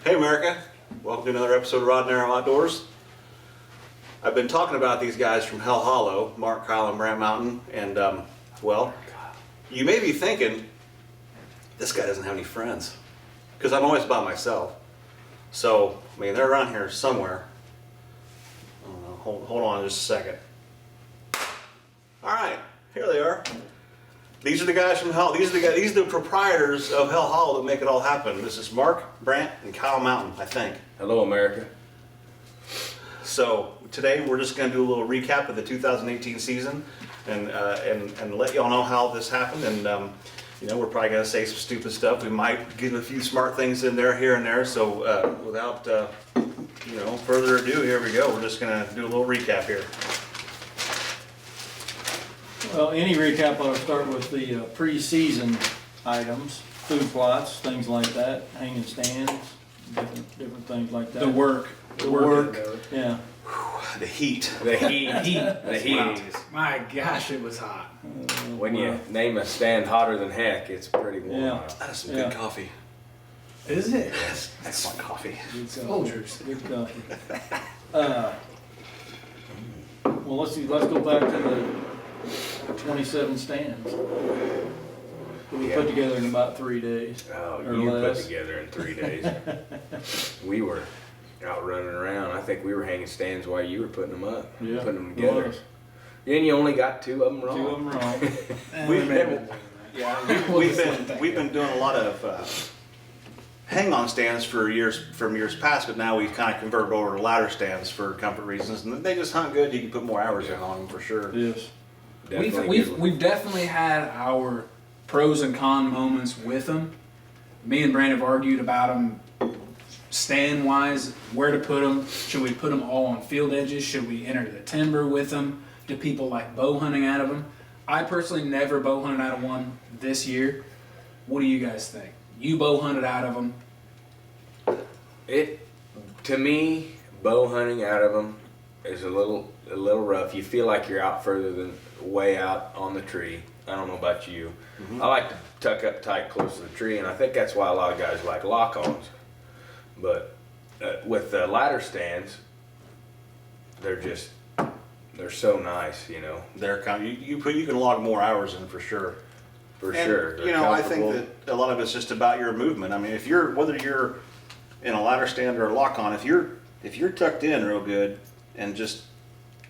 Hey America, welcome to another episode of Rod and Arrow Outdoors. I've been talking about these guys from Hell Hollow, Mark, Kyle, and Brant Mountain, and well, you may be thinking, this guy doesn't have any friends, because I'm always by myself. So, I mean, they're around here somewhere. I don't know, hold on just a second. All right, here they are. These are the guys from Hell. These are the proprietors of Hell Hollow that make it all happen. This is Mark, Brant, and Kyle Mountain, I think. Hello, America. So today we're just going to do a little recap of the 2018 season, and let y'all know how this happened. And you know, we're probably going to say some stupid stuff. We might get a few smart things in there, here and there. So without you know, further ado, here we go. We're just going to do a little recap here. Well, any recap, I'll start with the pre-season items, food plots, things like that, hanging stands, different things like that. The work. Yeah. The heat. The heat. My gosh, it was hot. When you name a stand hotter than heck, it's pretty warm. Yeah. out. That is some good coffee. Is it? That's my coffee. Good coffee. Folgers. Good coffee. Well, let's go back to the 27 stands that we put together in about 3 days. Oh, or you less. put together in 3 days. We were out running around. I think we were hanging stands while you were putting them up, Yeah, putting them together. was. And you only got 2 of them wrong. 2 of them wrong. We've been doing a lot of hang-on stands from years past, but now we've kind of converted over to ladder stands for comfort reasons, and they just hunt good. You can put more hours in on them for sure. Yes. Definitely We've definitely had our pros and con moments with them. Me and Brand have argued about them stand-wise, where to put them. Should we put them all on field edges? Should we enter the timber with them? Do people like bow hunting out of them? I personally never bow hunted out of one this year. What do you guys think? You bow hunted out of them. To me, bow hunting out of them is a little rough. You feel like you're out further than way out on the tree. I don't know about you. Mm-hmm. I like to tuck up tight close to the tree, and I think that's why a lot of guys like lock-ons. But with the ladder stands, they're so nice, you know. They're kind of, you can log more hours in for sure. For And, sure. you know, I think that a lot of it's just about your movement. I mean, whether you're in a ladder stand or a lock-on, if you're tucked in real good and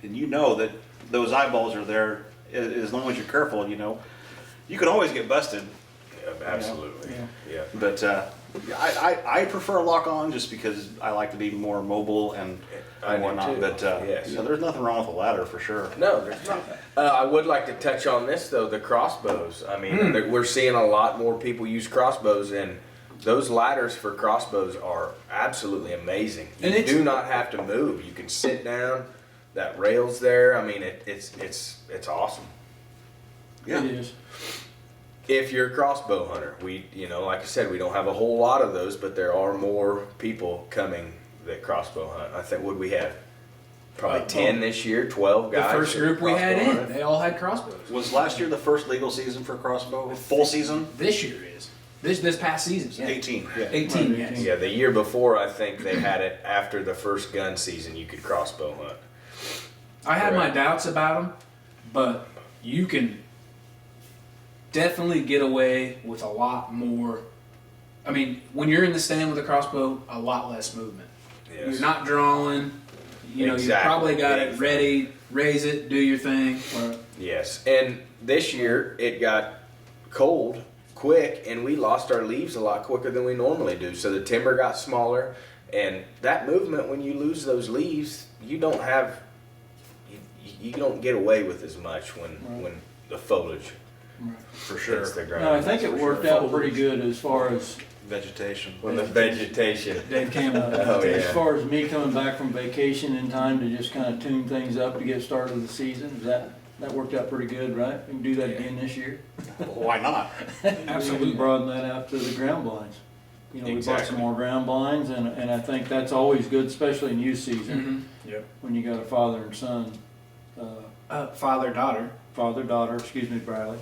you know that those eyeballs are there, as long as you're careful, you know, you can always get busted. Yeah, absolutely. Yeah. But I prefer a lock-on just because I like to be more mobile and I do whatnot. too. But Yes. you know, there's nothing wrong with a ladder for sure. No, there's not. I would like to touch on this though, the crossbows. I mean, we're seeing a lot more people use crossbows, and those ladders for crossbows are absolutely amazing. You And do not have to move. You can sit down. That rail's there. I mean, it's awesome. Yeah. It is. If you're a crossbow hunter, you know, like I said, we don't have a whole lot of those, but there are more people coming that crossbow hunt. I think, would we have? Probably 10 this year, 12 The guys. first that group we had crossbow in, hunted. they all had crossbows. Was last year the first legal season for crossbow? Full season? This year is. This past season. Yeah. 18. Yeah. 18, Right, yes. 18. Yeah, the year before, I think they had it after the first gun season. You could crossbow hunt. I had my Correct. doubts about them, but you can definitely get away with a lot more. I mean, when you're in the stand with a crossbow, a lot less movement. Yes. You're not drawing. You know, you Exactly. probably got it Big ready, raise it, do your thing. Yes, and this year it got cold quick, and we lost our leaves a lot quicker than we normally do. So the timber got smaller, and that movement, when you lose those leaves, you don't have, you don't get away with as much when the foliage For sure. hits the ground. No, I think that's it for worked sure. out pretty good as far as Vegetation. When the vegetation. Dave came out. Oh, yeah. As far as me coming back from vacation in time to just kind of tune things up to get started with the season, that worked out pretty good, right? We can do that again this year. Why not? Absolutely. We can broaden that out to the ground blinds. You know, we bought Exactly. some more ground blinds, and I think that's always good, especially in youth season, Yep. when you got a father and son, Father, daughter. daughter, excuse me, Bradley.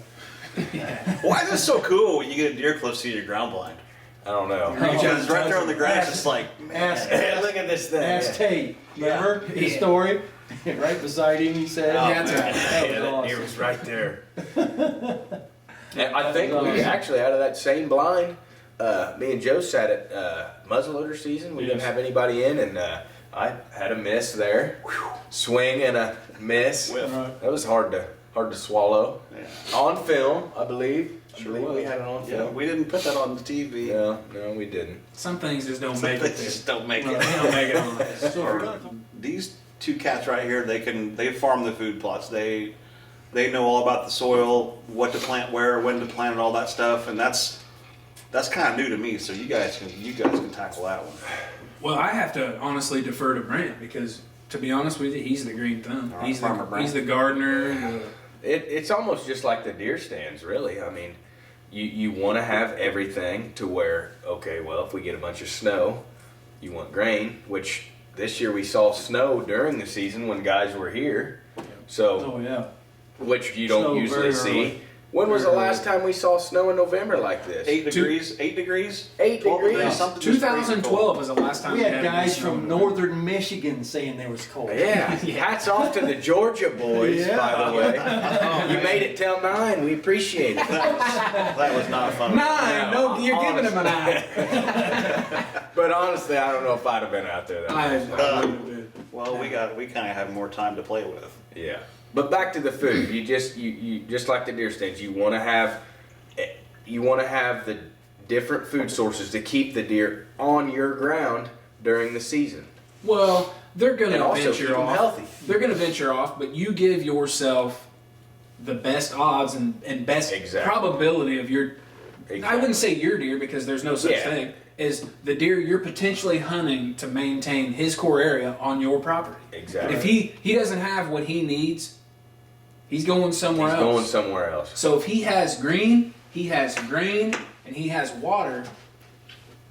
Why is this so cool when you get a deer close to your ground blind? I don't know. Because right there on the grass, it's like, Ask, Look at this thing. ask Tate. Remember his story? Right beside him, he said. Oh, That's man. right. That was Yeah, awesome. It was right there. And I think we actually, out of that same blind, me and Joe sat at muzzleloader season. We didn't Yes. have anybody in, and I had a miss there. Swing and a miss. Whiff. Right. That was hard to swallow. Yeah. On film, I believe. Sure I believe was. we had it on Yeah, film. we didn't put that on the TV. No, we didn't. Some things just don't Some make things it. just don't make Right. it. They don't make it on this. So, These two cats right here, they farm the food plots. They know all about the soil, what to plant where, when to plant it, all that stuff, and that's kind of new to me. So you guys can tackle that one. Well, I have to honestly defer to Brent because, to be honest with you, he's the green thumb. All right, He's Farmer Brent. the gardener. It's almost just like the deer stands, really. I mean, you want to have everything to where, okay, well, if we get a bunch of snow, you want grain, which this year we saw snow during the season when guys were here. So, oh yeah. which you don't Snow usually very see. early. When was the Very last time we saw snow in November like this? 8 Two- degrees, 8 degrees, 8 12 degrees. something. just crazy 2012 cold. was the last time We had a guys snow from in northern Michigan saying there was cold. Yeah, hats off to the Georgia boys, Yeah. by the way. You made it till 9. We appreciate it. That was not fun. 9. No, you're giving him a 9. But honestly, I don't know if I'd have been out there that much. Well, we kind of have more time to play with. Yeah. But back to the food. You just like the deer stands. You want to have the different food sources to keep the deer on your ground during the season, Well, they're going and to also keep venture them off. healthy. They're going to venture off, but you give yourself the best odds and best Exactly. probability of your. I Exactly. wouldn't say your deer because there's no such Yeah. thing. Is the deer you're potentially hunting to maintain his core area on your property. Exactly. If he doesn't have what he needs, he's going somewhere He's else. going somewhere else. So if he has green, he has grain, and he has water,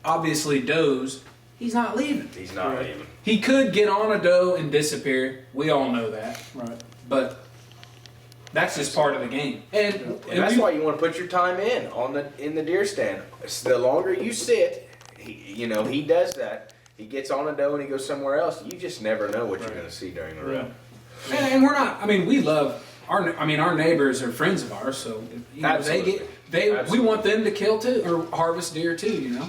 obviously does, he's not leaving. He's not Right. leaving. He could get on a doe and disappear. We all know that. Right. But that's just part of the game. And And that's why you want to put your time in the deer stand. The longer you sit, he does that. He gets on a doe and he goes somewhere else. You just never know what you're going to see during the rut. and we're not. I mean, we love our neighbors are friends of ours, so Absolutely. we Absolutely. want them to kill too or harvest deer too.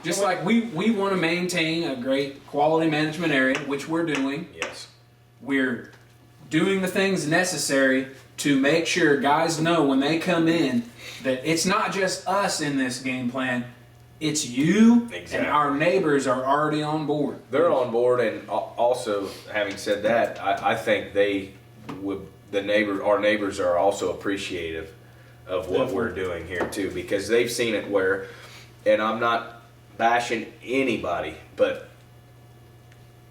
Just like we want to maintain a great quality management area, which we're doing. Yes. We're doing the things necessary to make sure guys know when they come in that it's not just us in this game plan, it's you Exactly. and our neighbors are already on board. They're on board, and also, having said that, I think our neighbors are also appreciative of what we're doing here too, because they've seen it where, and I'm not bashing anybody, but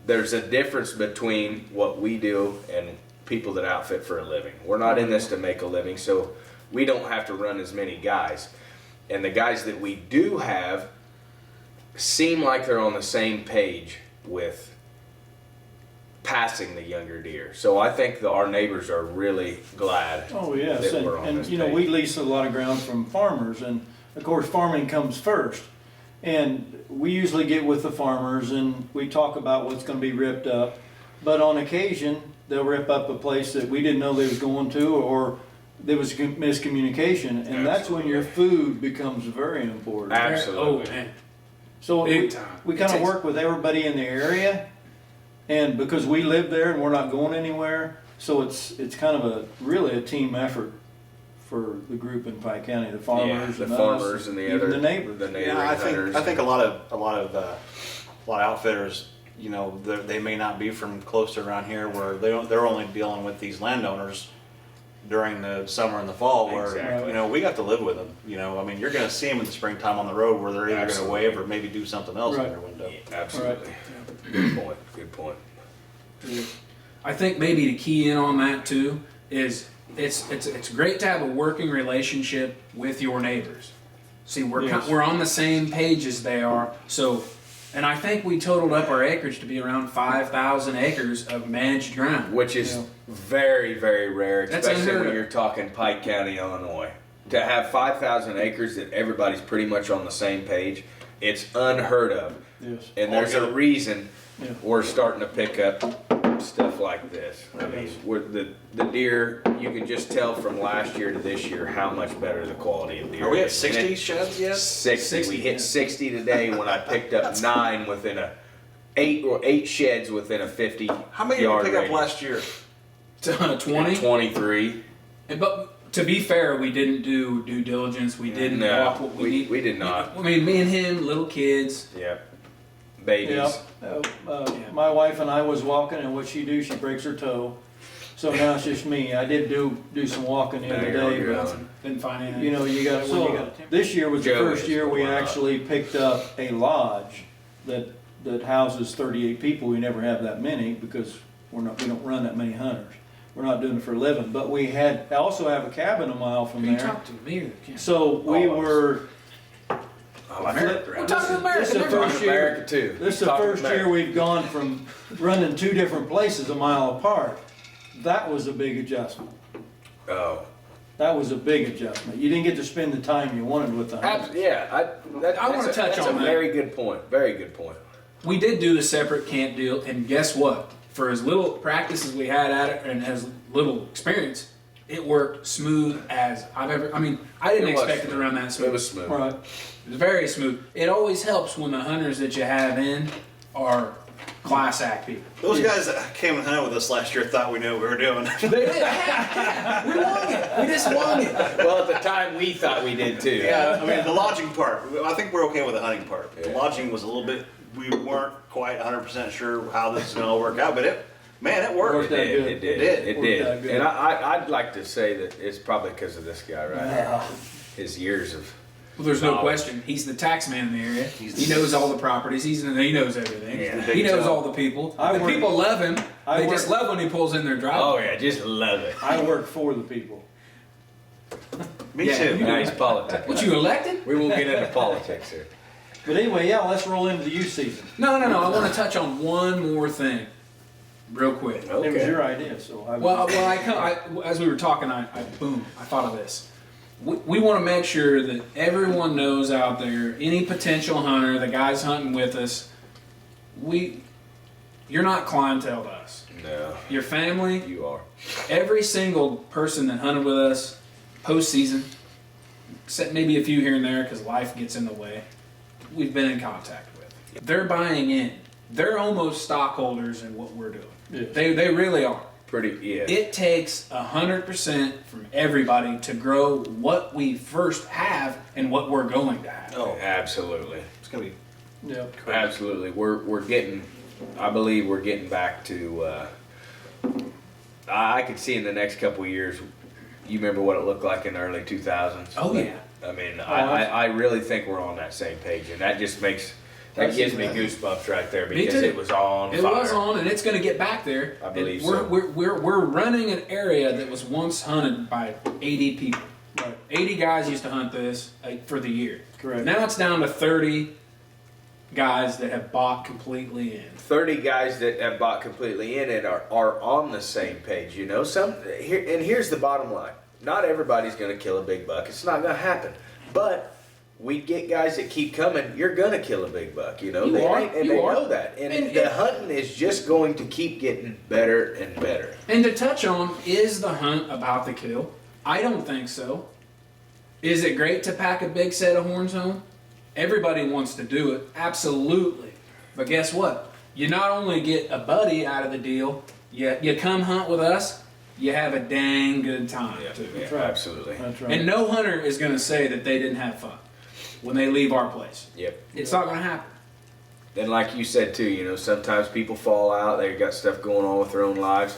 there's a difference between what we do and people that outfit for a living. We're not in this to make a living, so we don't have to run as many guys. And the guys that we do have seem like they're on the same page with passing the younger deer. So I think our neighbors are really glad. Oh, yes, that and, we're on this you know, page. we lease a lot of ground from farmers, and of course, farming comes first. And we usually get with the farmers and we talk about what's gonna be ripped up. But on occasion, they'll rip up a place that we didn't know they was going to, or there was miscommunication, and that's when your food becomes very important. Absolutely. Oh man. So Big time. we kind It of takes- work with everybody in the area, and because we live there and we're not going anywhere, so it's kind of really a team effort for the group in Pike County, the farmers, the and us, farmers and the even other the neighbors. the neighboring Yeah, hunters. I think a lot of outfitters, they may not be from close to around here, where they're only dealing with these landowners during the summer and the fall, where Exactly. we got to live with them. I mean, you're going to see them in the springtime on the road, where they're either going to Absolutely. wave or maybe do something else in Right. their window. Absolutely. Good point. Good point. I think maybe to key in on that too is it's great to have a working relationship with your neighbors. See, Yes. we're on the same page as they are. So, and I think we totaled up our acreage to be around 5,000 acres of managed ground. Which is Yeah. very, very rare, That's especially unheard when of. you're talking Pike County, Illinois. To have 5,000 acres that everybody's pretty much on the same page, It's unheard of. Yes. And there's a reason Yeah. we're starting to pick up stuff like this. I mean, the deer, you can just tell from last year to this year how much better the quality of deer Are we at is. 60 sheds yet? 60. We hit yeah. 60 today when I picked up 9 within a 8 sheds within a 50 How many did yard we pick up radius. last year? 20. 23. But to be fair, we didn't do due diligence. We didn't No, walk what we need. we did not. I mean, me and him, little kids. Yep. Babies. My wife and I was walking, and what she do, she breaks her toe. So now it's just me. I did do some walking the Now other you're on day, your but own. Didn't find anything. you know, you got this year was the Joe first is, year but we we're not. actually picked up a lodge that houses 38 people. We never have that many because we don't run that many hunters. We're not doing it for a living, but I also have a cabin a mile from Can you there. talk to me or the camera? So we were. I like that. We're talking America. This is the never mind. first year. America too. This is the Talking first year America. we've gone from running 2 different places a mile apart. That was a big adjustment. Oh. That was a big adjustment. You didn't get to spend the time you wanted with the hunters. Yeah, I wanna touch that's on a that. very good point. Very good point. We did do the separate camp deal, and guess what? For as little practice as we had at it and as little experience, it worked smooth as I've ever. I mean, I didn't It was expect it to smooth. run that smooth. It was smooth. Right. It was very smooth. It always helps when the hunters that you have in are class act people. Those guys that came and hunted with us last year thought we knew what we were doing. They did. Yeah, we won it. We just won it. Well, at the time we thought we did too. Yeah, I mean, the lodging part, I think we're okay with the hunting part. The Yeah. lodging was a little bit, we weren't quite 100% sure how this is going to work out, but it worked. Worked out good. It did. It It Worked out did. good. And I'd like to say that it's probably because of this guy right here. Yeah. His years of. Well, there's no Knowledge. question. He's the tax man in the area. He's He knows all the properties. He knows everything. Yeah. He knows all the people. I The work- people love him. I They just work- love when he pulls in their driveway. Oh yeah, just love it. I work for the people. Me Yeah, too. you- Nice politics. What, you elected? We won't get into politics here. But anyway, yeah, let's roll into the youth season. No. I want to touch on one more thing, real quick. It was your idea, so I. Well, as we were talking, I thought of this. We want to make sure that everyone knows out there, any potential hunter, the guys hunting with us, you're not clientele to us. No, Your family, you are. every single person that hunted with us postseason, except maybe a few here and there because life gets in the way, we've been in contact with. They're buying in. They're almost stockholders in what we're doing. Yes. They really are. Pretty, yeah. It takes 100% from everybody to grow what we first have and what we're going to have. Oh, Absolutely. it's going to be Yeah. Absolutely. We're getting, I believe we're getting back to, I could see in the next couple of years, you remember what it looked like in the early 2000s? Oh, yeah. I mean, I really think we're on that same page, and that just gives me goosebumps right there because too. it was on It fire. was on, and it's going to get back there. I believe we're, so. We're running an area that was once hunted by 80 people. Right. 80 guys used to hunt this for the year. Correct. Now it's down to 30 guys that have bought completely in. 30 guys that have bought completely in it are on the same page, you know. Here's the bottom line. Not everybody's going to kill a big buck. It's not going to happen. But we get guys that keep coming, you're going to kill a big buck, you know. You they are. ain't- and You they are. know that. And, And the hunting is just going to keep getting better and better. And to touch on, is the hunt about the kill? I don't think so. Is it great to pack a big set of horns home? Everybody wants to do it, absolutely. But guess what? You not only get a buddy out of the deal, you come hunt with us, you have a dang good time too. Yeah, right. absolutely. That's right. And no hunter is going to say that they didn't have fun when they leave our place. Yep. It's not going to happen. And like you said too, you know, sometimes people fall out. They got stuff going on with their own lives.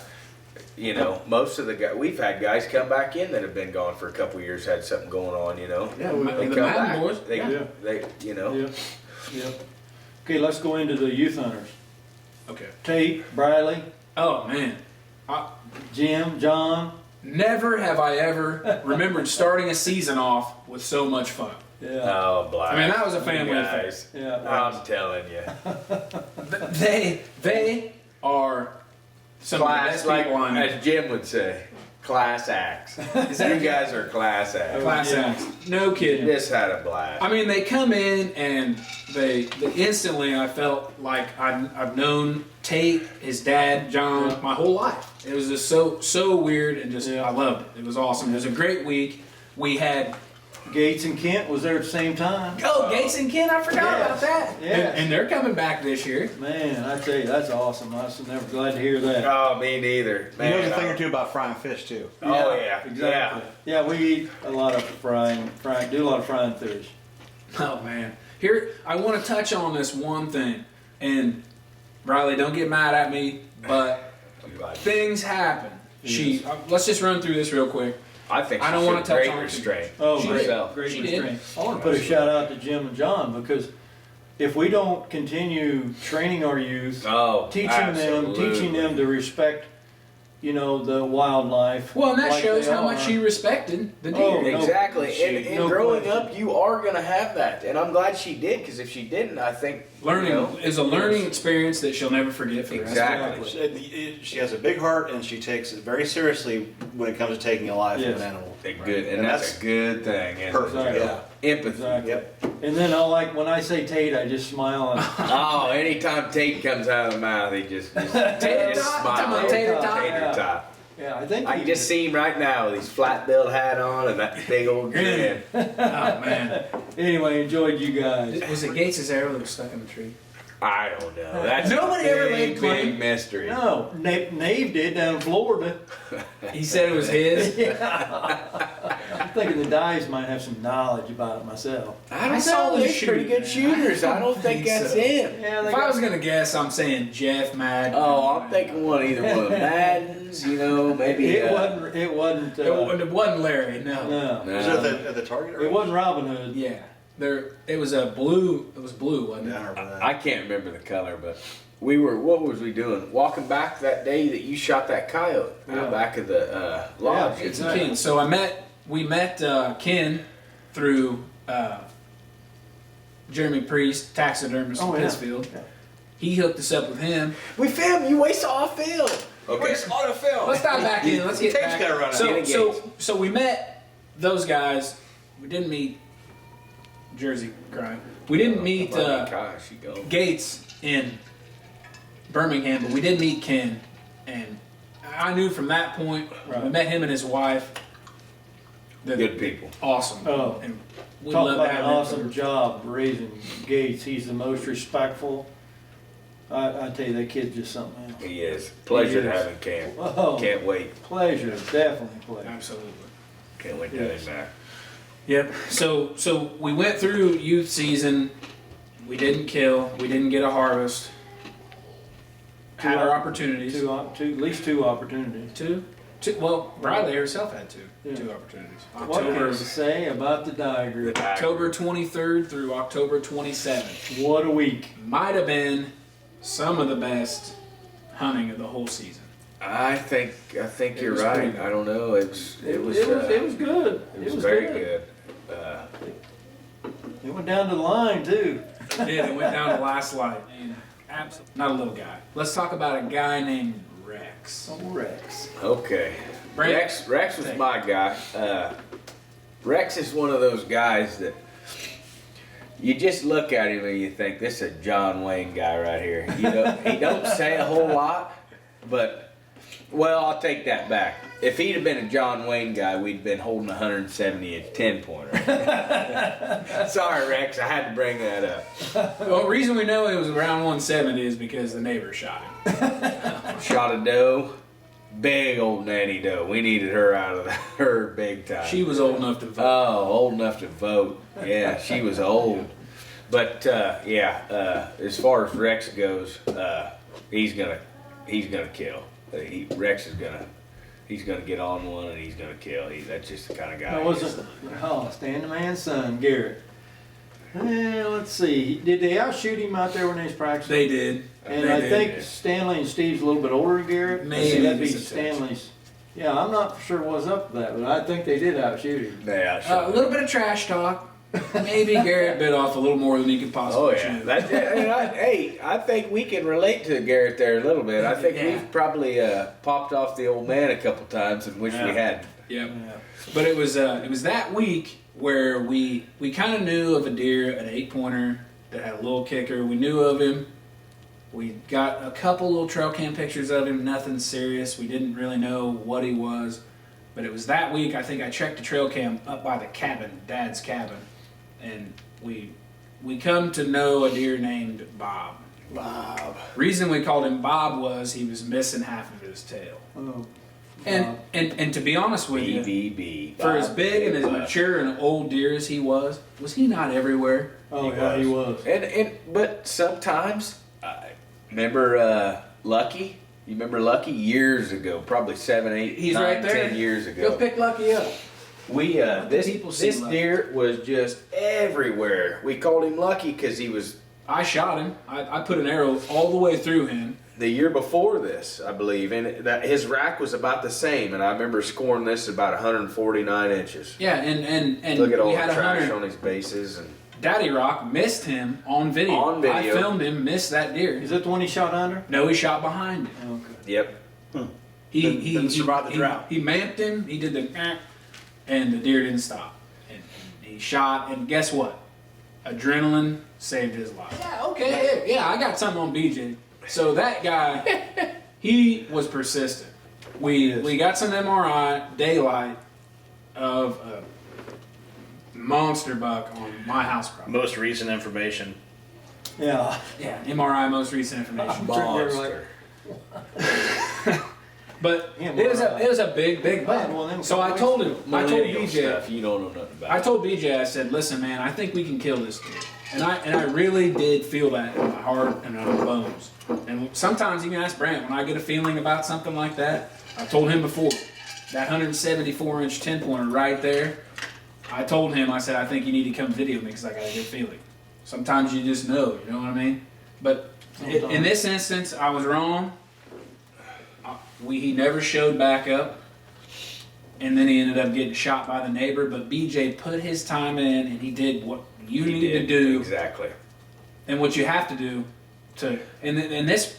You know, most of the guys, we've had guys come back in that have been gone for a couple of years, had something going on. You know, Yeah, they the come Madden back. boys. They, Yeah. they, you know, Yep. Yep. Okay, let's go into the youth hunters. Okay. Tate, Briley, Oh man, Jim, John. never have I ever remembered starting a season off with so much fun. Yeah. oh, black. I mean, that was a family affair. guys. Yeah. I'm telling you, They are some of the class best like people I know. as Jim would say. class acts. You guys are class acts. Class Yeah. acts. No kidding. Just had a blast. I mean, they come in and they instantly I felt like I've known Tate, his dad, John, my whole life. It was just so weird and just I loved it. It was awesome. It was a great week. We had Gates and Kent was there at the same time. Gates and Ken. I forgot about that. Yes. And they're coming back this year. Man, I tell you, that's awesome. I was never glad to hear that. Oh, me neither. He knows a thing or two about frying fish too. Oh yeah, Exactly. Yeah, we eat a lot of frying, do a lot of frying fish. Oh man. Here, I want to touch on this one thing. And Riley, don't get mad at me, but things happen. Yes. Let's just run through this real quick. I think I she don't wanna showed touch great on it. restraint. Oh, She great, did. great She did. restraint. I want to put a shout out to Jim and John because if we don't continue training our youth, Oh, teaching absolutely. them to respect, the wildlife. Well, and that like shows they how much are. she respected the deer. Oh, no. Exactly, She- and no growing question. up, you are gonna have that, and I'm glad she did, because if she didn't, I think Learning you know, is a learning experience that she'll never forget for the rest of her life. Exactly. She has a big heart and she takes it very seriously when it comes to taking a life of Yes. an animal. Good, and that's a good thing. isn't it? Perfect. Exactly. Yeah. Empathy. Exactly. Yep. And then when I say Tate, I just smile. And, Oh, anytime Tate comes out of the mouth, he just Tater just tot? smiles. Talking about tater tot? Tater tot. yeah, I think I can just see him right now with his flat-billed hat on and that big old grin. Oh man. Anyway, enjoyed you guys. Was it Gates' arrow that was stuck in the tree? I don't know. That's Nobody a ever big, laid claim. big mystery. No, Nave did down in Florida. He said it was his. I'm thinking the guys might have some knowledge about it myself. I don't I saw know. them They're pretty shooting, good man. shooters. I don't think that's him. Yeah, they If I got, was gonna guess, I'm saying Jeff Madden. Oh, I'm thinking either one of Madden's, maybe. it wasn't. It wasn't. It wasn't Larry. No. No, Was it at the Target? it wasn't Robin Hood. Yeah. It was a blue. It was blue, wasn't it? Yeah, I remember that. I can't remember the color, but what was we doing? Walking back that day that you shot that coyote Yeah. out back of the lodge. Yeah, It's Ken. So we met Ken through Jeremy Priest, taxidermist Oh, in yeah. Pittsfield. Yeah. He hooked us up with him. We filmed. You waste all film. Okay. On a film. Let's dive back in. Let's get Tape's back. gotta run out. Get So, engaged. so we met those guys. We didn't meet Jersey Crime. We didn't meet Gosh, you go. Gates in Birmingham, but we did meet Ken, and I knew from that point Right. we met him and his wife. They're Good people. awesome. Oh. and we'd Talk love about to have an them awesome for- job raising Gates. He's the most respectful. I tell you, that kid's just something else. He is. Pleasure He to is. have him, Cam. Oh, Can't wait. pleasure, definitely pleasure. Absolutely. Can't wait to have Yes. him back. Yep. So we went through youth season. We didn't kill. We didn't get a harvest. Had our opportunities. At least two opportunities. Two. Well, Bradley herself had two. Yeah. Two opportunities. What can you say about the diagram? October 23rd through October 27th. What a week. Might have been some of the best hunting of the whole season. I think It you're was right. pretty good. I don't know. It was It was good. it was very good. It went down to the line too. Yeah, they went down to last light. Absolutely. Not a little guy. Let's talk about a guy named Rex. Oh, Rex. Okay. Brandon? Rex was my guy. Rex is one of those guys that you just look at him and you think, this is a John Wayne guy right here. He don't say a whole lot, but, well, I'll take that back. If he'd have been a John Wayne guy, we'd been holding 170 at 10-pointer. Sorry, Rex, I had to bring that up. Well, the reason we know it was around 170 is because the neighbor shot him. Shot a doe, big old nanny doe. We needed her out of her big time. She was old enough to vote. Oh, old enough to vote. Yeah, she was old. But as far as Rex goes, he's gonna kill. He's gonna get on one and he's gonna kill. That's just the kind of guy. That he is. wasn't. Oh, Stan the man's son, Garrett. Let's see. Did they outshoot him out there when they was practicing? They did. And They I did, think yeah. Stanley and Steve's a little bit older than Garrett. Maybe That'd be just a touch. Stanley's. Yeah, I'm not sure what's up with that, but I think they did outshoot him. They outshot A little bit of trash talk. maybe Garrett bit off a little more than he could Oh possibly yeah, chew. hey, I think we can relate to Garrett there a little bit. I think Yeah. we've probably popped off the old man a couple times and wish we hadn't. Yep. Yeah. But it was that week where we kind of knew of a deer, an 8-pointer that had a little kicker. We knew of him. We got a couple little trail cam pictures of him. Nothing serious. We didn't really know what he was. But it was that week. I think I checked the trail cam up by the cabin, Dad's cabin, and we come to know a deer named Bob. Bob. Reason we called him Bob was he was missing half of his tail. Oh, And to be honest with you, BBB. for as big and as mature and old deer as he was he not everywhere? oh yeah, he was. But sometimes, remember Lucky? You remember Lucky years ago? Probably 7, 8, He's 9, right there. 10 years ago. Go pick Lucky up. We people see this Lucky. deer was just everywhere. We called him Lucky because he was I shot him. I put an arrow all the way through him. the year before this, I believe, and that his rack was about the same. And I remember scoring this about 149 inches. Yeah, and Look at all we the had a trash hunter. on his bases and Daddy Rock missed him on video. On video. I filmed him miss that deer. Is that the one he shot under? No, he shot behind him. Okay. yep. Didn't survive the drought. He mamped him. He did the and the deer didn't stop. And he shot. And guess what? Adrenaline saved his life. Yeah. Okay. Yeah. I got something on BJ. So that guy, he was persistent. We got some MRI daylight of a monster buck on my house property. Most recent information. Yeah. Yeah. MRI most recent information. Monster. But Yeah, it was a big buck. Well, then So I told him, I told Millennial BJ, stuff you don't know nothing about. I told BJ, I said, listen, man, I think we can kill this deer. And I really did feel that in my heart and in my bones. And sometimes you can ask Brant, when I get a feeling about something like that, I told him before, that 174-inch 10-pointer right there, I told him, I said, I think you need to come video me because I got a good feeling. Sometimes you just know, you know what I mean? But in this instance, I was wrong. He never showed back up. And then he ended up getting shot by the neighbor. But BJ put his time in and he did what you He need did, to do. exactly. And what you have to do and this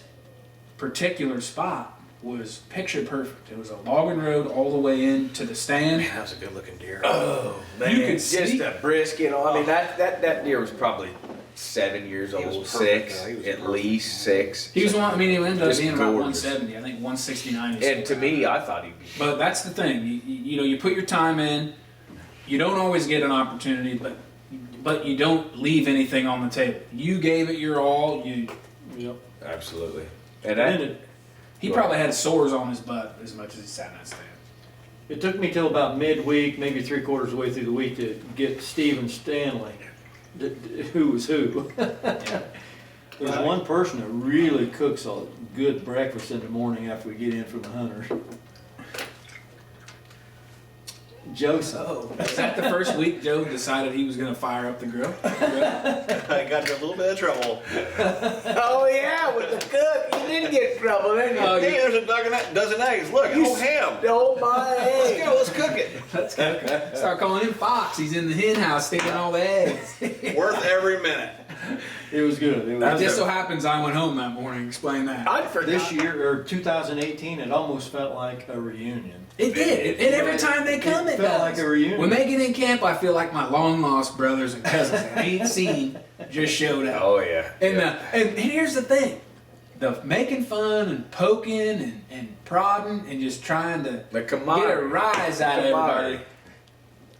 particular spot was picture perfect. It was a logging road all the way into the stand. That was a good looking deer. Oh man, You could just see- a brisket. I mean that deer was probably 7 years He was old, perfect, 6 though. He was at perfect. least 6. He ended up Just being about gorgeous. 170. I think 169 is. And to me, I thought he'd be. But that's the thing. You put your time in. You don't always get an opportunity, but you don't leave anything on the table. You gave it your all. Yep. Absolutely. And And He probably had sores on his butt as much as he sat in that stand. it took me till about midweek, maybe 3/4 of the way through the week, to get Stephen Stanley, who was who. There's one person that really cooks a good breakfast in the morning after we get in from the hunters. Joseph. Is that the first week Joe decided he was going to fire up the grill? I got in a little bit of trouble. oh yeah, with the cook, you didn't get in trouble, didn't you? Oh, Hey, there's a dozen eggs. Look, You oh ham. Oh my Let's egg. go. Let's cook it. Let's go. Start calling him Fox. He's in the hen house stealing all the eggs. Worth every minute. It was good. It It was just so happens I went home that morning. Explain that. I'd forgot. this year, or 2018, it almost felt like a reunion. It did. And every time they come, it felt does. like a reunion. When they get in camp, I feel like my long lost brothers and cousins I ain't seen just showed up. Oh yeah. And, yeah. and here's the thing. The making fun and poking and prodding and just trying to The get camaraderie. a rise out of Camaraderie. everybody.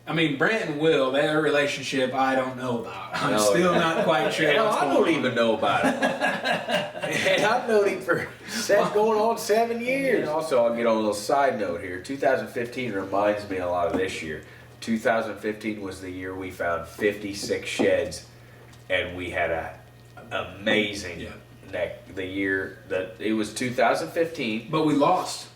I mean, Brent and Will, their relationship, I don't know about. I'm No, still yeah. not quite sure. Hell, what's I going don't on. even know about it. And I've known him for going on 7 years. Also, I'll get on a little side note here. 2015 reminds me a lot of this year. 2015 was the year we found 56 sheds, and we had a amazing neck. The year that it was 2015. But we lost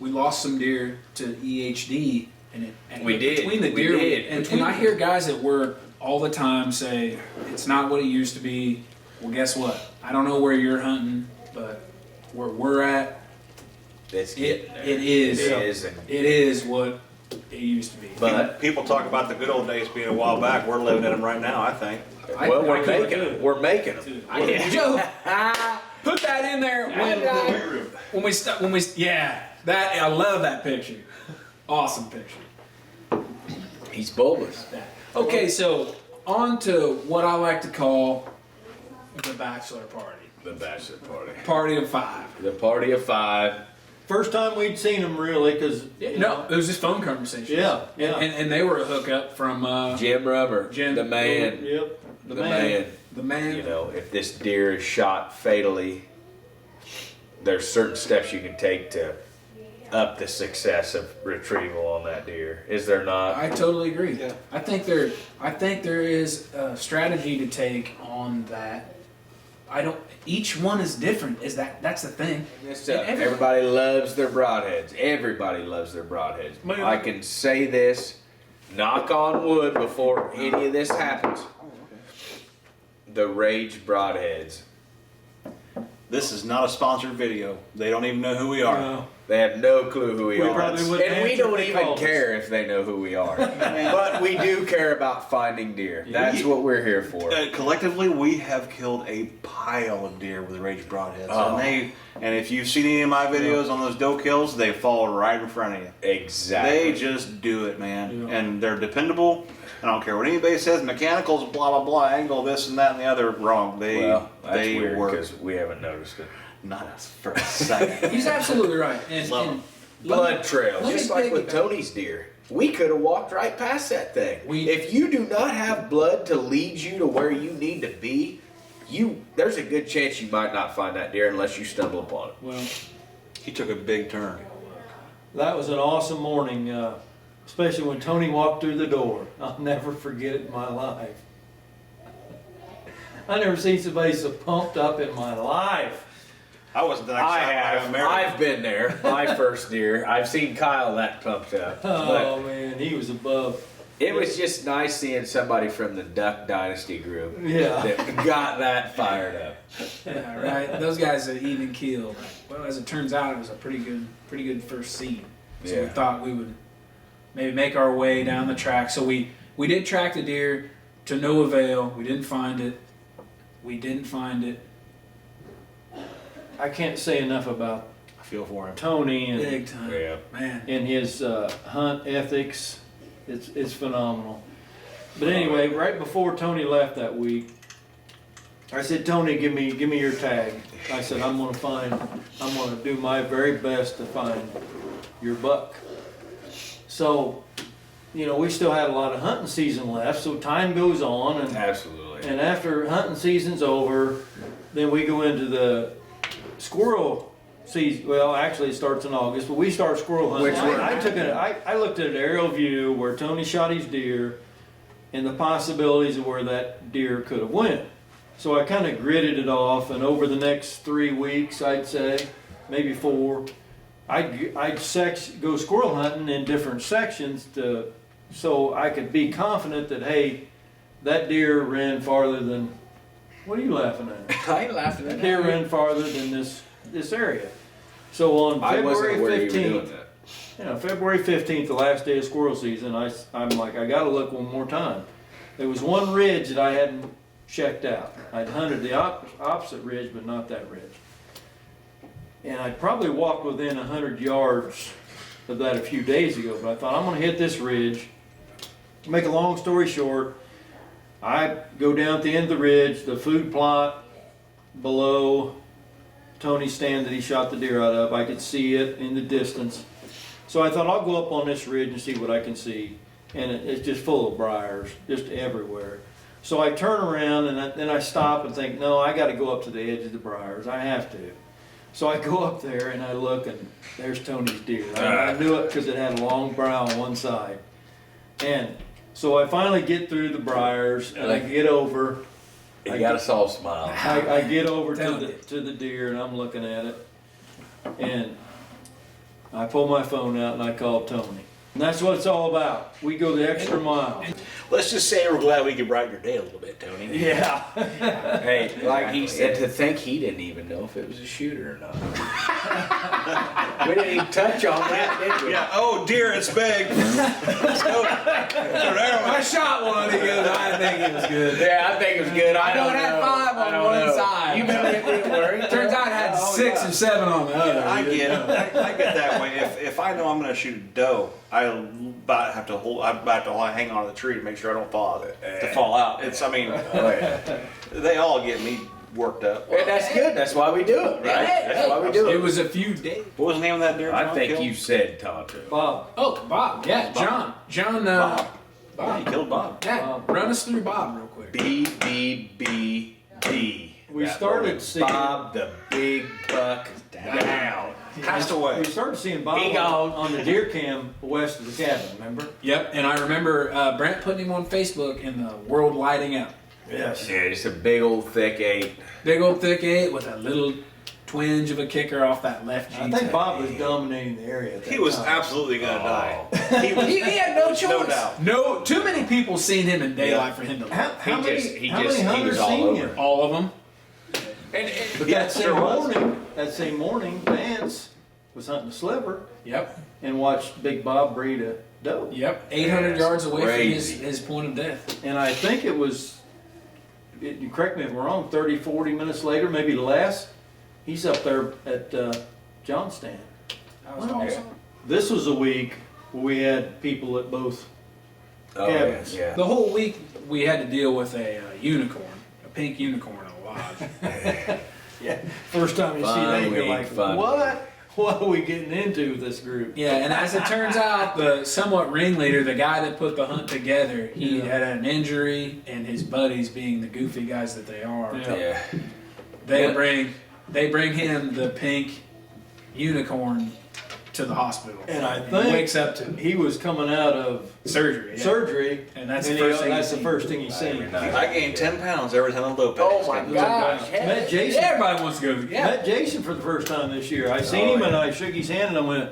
some deer to EHD, and We did. between the We deer. did. And when I hear guys at work all the time say it's not what it used to be, well, guess what? I don't know where you're hunting, but where we're at, It's it getting there. it is. It is. And It is what it used to be. But People talk about the good old days being a while back. We're living in them right now, I think. well, I we're could making do them. it. We're making them. Joe, put that in there when we yeah, that I love that picture. Awesome picture. He's bulbous. Okay, so on to what I like to call the bachelor party. The bachelor party. Party of 5. The party of 5. First time we'd seen them really, because No, it was just phone conversations. Yeah, yeah. And they were a hookup from Jim Rubber, Jim- the man. Yep, The man. the man. You know, if this deer is shot fatally, there's certain steps you can take to up the success of retrieval on that deer. Is there not? I totally agree. Yeah. I think there is a strategy to take on that. Each one is different. That's the thing. It's, And everybody loves their broadheads. Everybody loves their broadheads. Man. I can say this, knock on wood, before any of this happens. The Rage broadheads. This is not a sponsored video. They don't even know who we are. No. They have no clue who we We are. probably wouldn't And we answer don't if they even called us. care if they know who we are. But we do care about finding deer. That's what we're here for. Collectively, we have killed a pile of deer with the Rage broadheads, Oh. and if you've seen any of my videos on those doe kills, they fall right in front of you. Exactly. They just do it, man, Yeah. and they're dependable. I don't care what anybody says. Mechanicals, blah blah blah, angle this and that and the other. Wrong. Well, that's they weird work. because we haven't noticed it. Not us for a second. He's absolutely right. And Love and Blood trail, let me just like with piggyback. Tony's deer. We could have walked right past that thing. If you do not have blood to lead you to where you need to be, there's a good chance you might not find that deer unless you stumble upon it. well, He took a big turn. That was an awesome morning, especially when Tony walked through the door. I'll never forget it in my life. I never seen somebody so pumped up in my life. I wasn't that I excited. have. when I got married. I've been there. My first deer. I've seen Kyle that pumped up. Oh man, he was above. But it was just nice seeing somebody from the Duck Dynasty group Yeah. that got that fired up. yeah, right. Those guys are even killed. Well, as it turns out, it was a pretty good first seed. So we Yeah. thought we would maybe make our way down the track. So we did track the deer to no avail. We didn't find it. I can't say enough about I feel for him. Tony and Big time. Yeah. Man. his hunt ethics. It's phenomenal. But anyway, right before Tony left that week, I said, Tony, give me your tag. I said, I'm gonna do my very best to find your buck. So, we still had a lot of hunting season left, so time goes on, Absolutely. and after hunting season's over, then we go into the squirrel season. Well, actually it starts in August, but we start squirrel hunting. Which we're- I looked at an aerial view where Tony shot his deer and the possibilities of where that deer could have went. So I kind of gridded it off, and over the next 3 weeks, I'd say, maybe 4, I'd go squirrel hunting in different sections so I could be confident that, hey, that deer ran farther than. What are you laughing at? I ain't laughing at That deer ran farther than this area. So on I wasn't February aware you were doing 15th, that. February 15th, the last day of squirrel season, I'm like, I gotta look one more time. There was one ridge that I hadn't checked out. I'd hunted the opposite ridge, but not that ridge. And I probably walked within 100 yards of that a few days ago, but I thought, I'm gonna hit this ridge. To make a long story short, I go down at the end of the ridge, the food plot below Tony's stand that he shot the deer out of. I could see it in the distance. So I thought, I'll go up on this ridge and see what I can see. And it's just full of briars, just everywhere. So I turn around and then I stop and think, no, I got to go up to the edge of the briars. I have to. So I go up there and I look, and there's Tony's deer. I knew it because it had a long brow on one side. And so I finally get through the briars and I get over. You got us all smile. I get over Tell to the deer and I'm looking at it, and I pull my phone out and I call Tony. And that's what it's all about. We go the extra mile. Let's just say we're glad we could brighten your day a little bit, Tony. Yeah. Hey, like he said, to think he didn't even know if it was a shooter or not. We didn't even touch on that, did we? Yeah. Oh dear, it's big. I shot one. He goes, I think it was good. Yeah, I think it was good. I know don't it had know. 5 I on don't one know. side. You remember it didn't work? Turns out it had 6 or 7 on the other. I get it. I get that way. If I know I'm going to shoot a doe, I have to hang on to the tree to make sure I don't fall out. It's I mean, Oh, yeah. they all get me worked up. And that's good. That's why we do it, right? That's why we do It it. was a few days. What was the name of that deer? I John think killed? you said Tonto. Bob, Oh, Bob. Yeah, John. John. Bob. Yeah, Bob. he killed Bob. Yeah, run us through Bob real quick. B. we That started was seeing Bob the big buck down. Passed away. We started seeing Bob He gone. on the deer cam west of the cabin. Remember? Yep, and I remember Brent putting him on Facebook and the world lighting up. Yes. Yeah, just a big old thick 8. Big old thick 8 with a little twinge of a kicker off that left I G. think Bob was dominating the area. At that He was time. absolutely going to die. He had no choice. No doubt. No, too many people seen him in daylight for him to How, live. how many, he how many was hunters all seen over him? it. All of them. But Yeah, that same sure was. morning, Vance was hunting a sliver Yep, and watched Big Bob breed a doe. yep. 800 That's yards away crazy. from his point of death. And I think it was, you correct me if I'm wrong, 30, 40 minutes later, maybe less, he's up there at Johnstown. That was Wow. awesome. This was a week where we had people at both. Oh, Cabins. yeah. The whole week we had to deal with a unicorn, a pink unicorn in a lodge. Yeah. First time you see Fun that, you're week, like, fun what? What are we getting into with this group? Yeah, and as it turns out, the somewhat ringleader, the guy that put the hunt together, he Yeah. had an injury, and his buddies, being the goofy guys that they are, Yeah. Yeah. they Yeah. bring him the pink unicorn to the hospital. And I he think wakes up to he was coming out of surgery. Yeah. surgery, And that's and the first thing that's you the see. first thing he seen. Every night. I gained 10 pounds every time I Lopez. Oh my gosh. Met Jason. Everybody wants to go. Yeah. Met Jason for the first time this year. I seen Oh, him and yeah. I shook his hand and I went,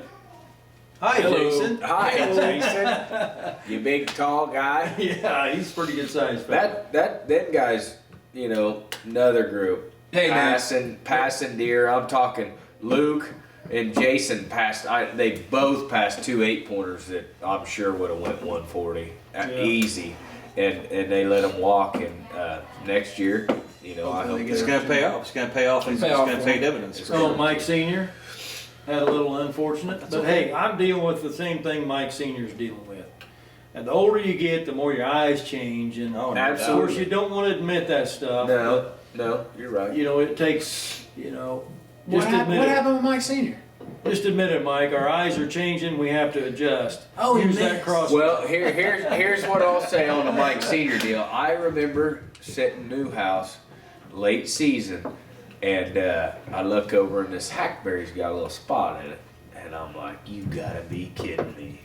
"Hi, Hello. Jason." Hi, Jason. You big tall guy. Yeah, he's pretty good sized fella. Them guys, you know, another group. Hey, man. Passing deer. I'm talking Luke and Jason passed. They both passed 2 8-pointers that I'm sure would have went 140 easy, and they let them walk. And next year, you know, I hope It's they're- going to pay off. It's going to pay off. It's Pay off going to for pay him. dividends. for So sure. Mike Senior had a little unfortunate, but hey, I'm dealing with the same thing Mike Senior's dealing with. And the older you get, the more your eyes change, and Oh, no of Absolutely. course you don't want to admit that stuff. No, you're right. But, you know, it takes, you know, What, just admit what it. happened with Mike Senior? Just admit it, Mike. Our eyes are changing. We have to adjust. Oh, he Use that missed. cross. Well, here's what I'll say on the Mike Senior deal. I remember sitting new house, late season, and I look over and this hackberry's got a little spot in it, and I'm like, you gotta be kidding me!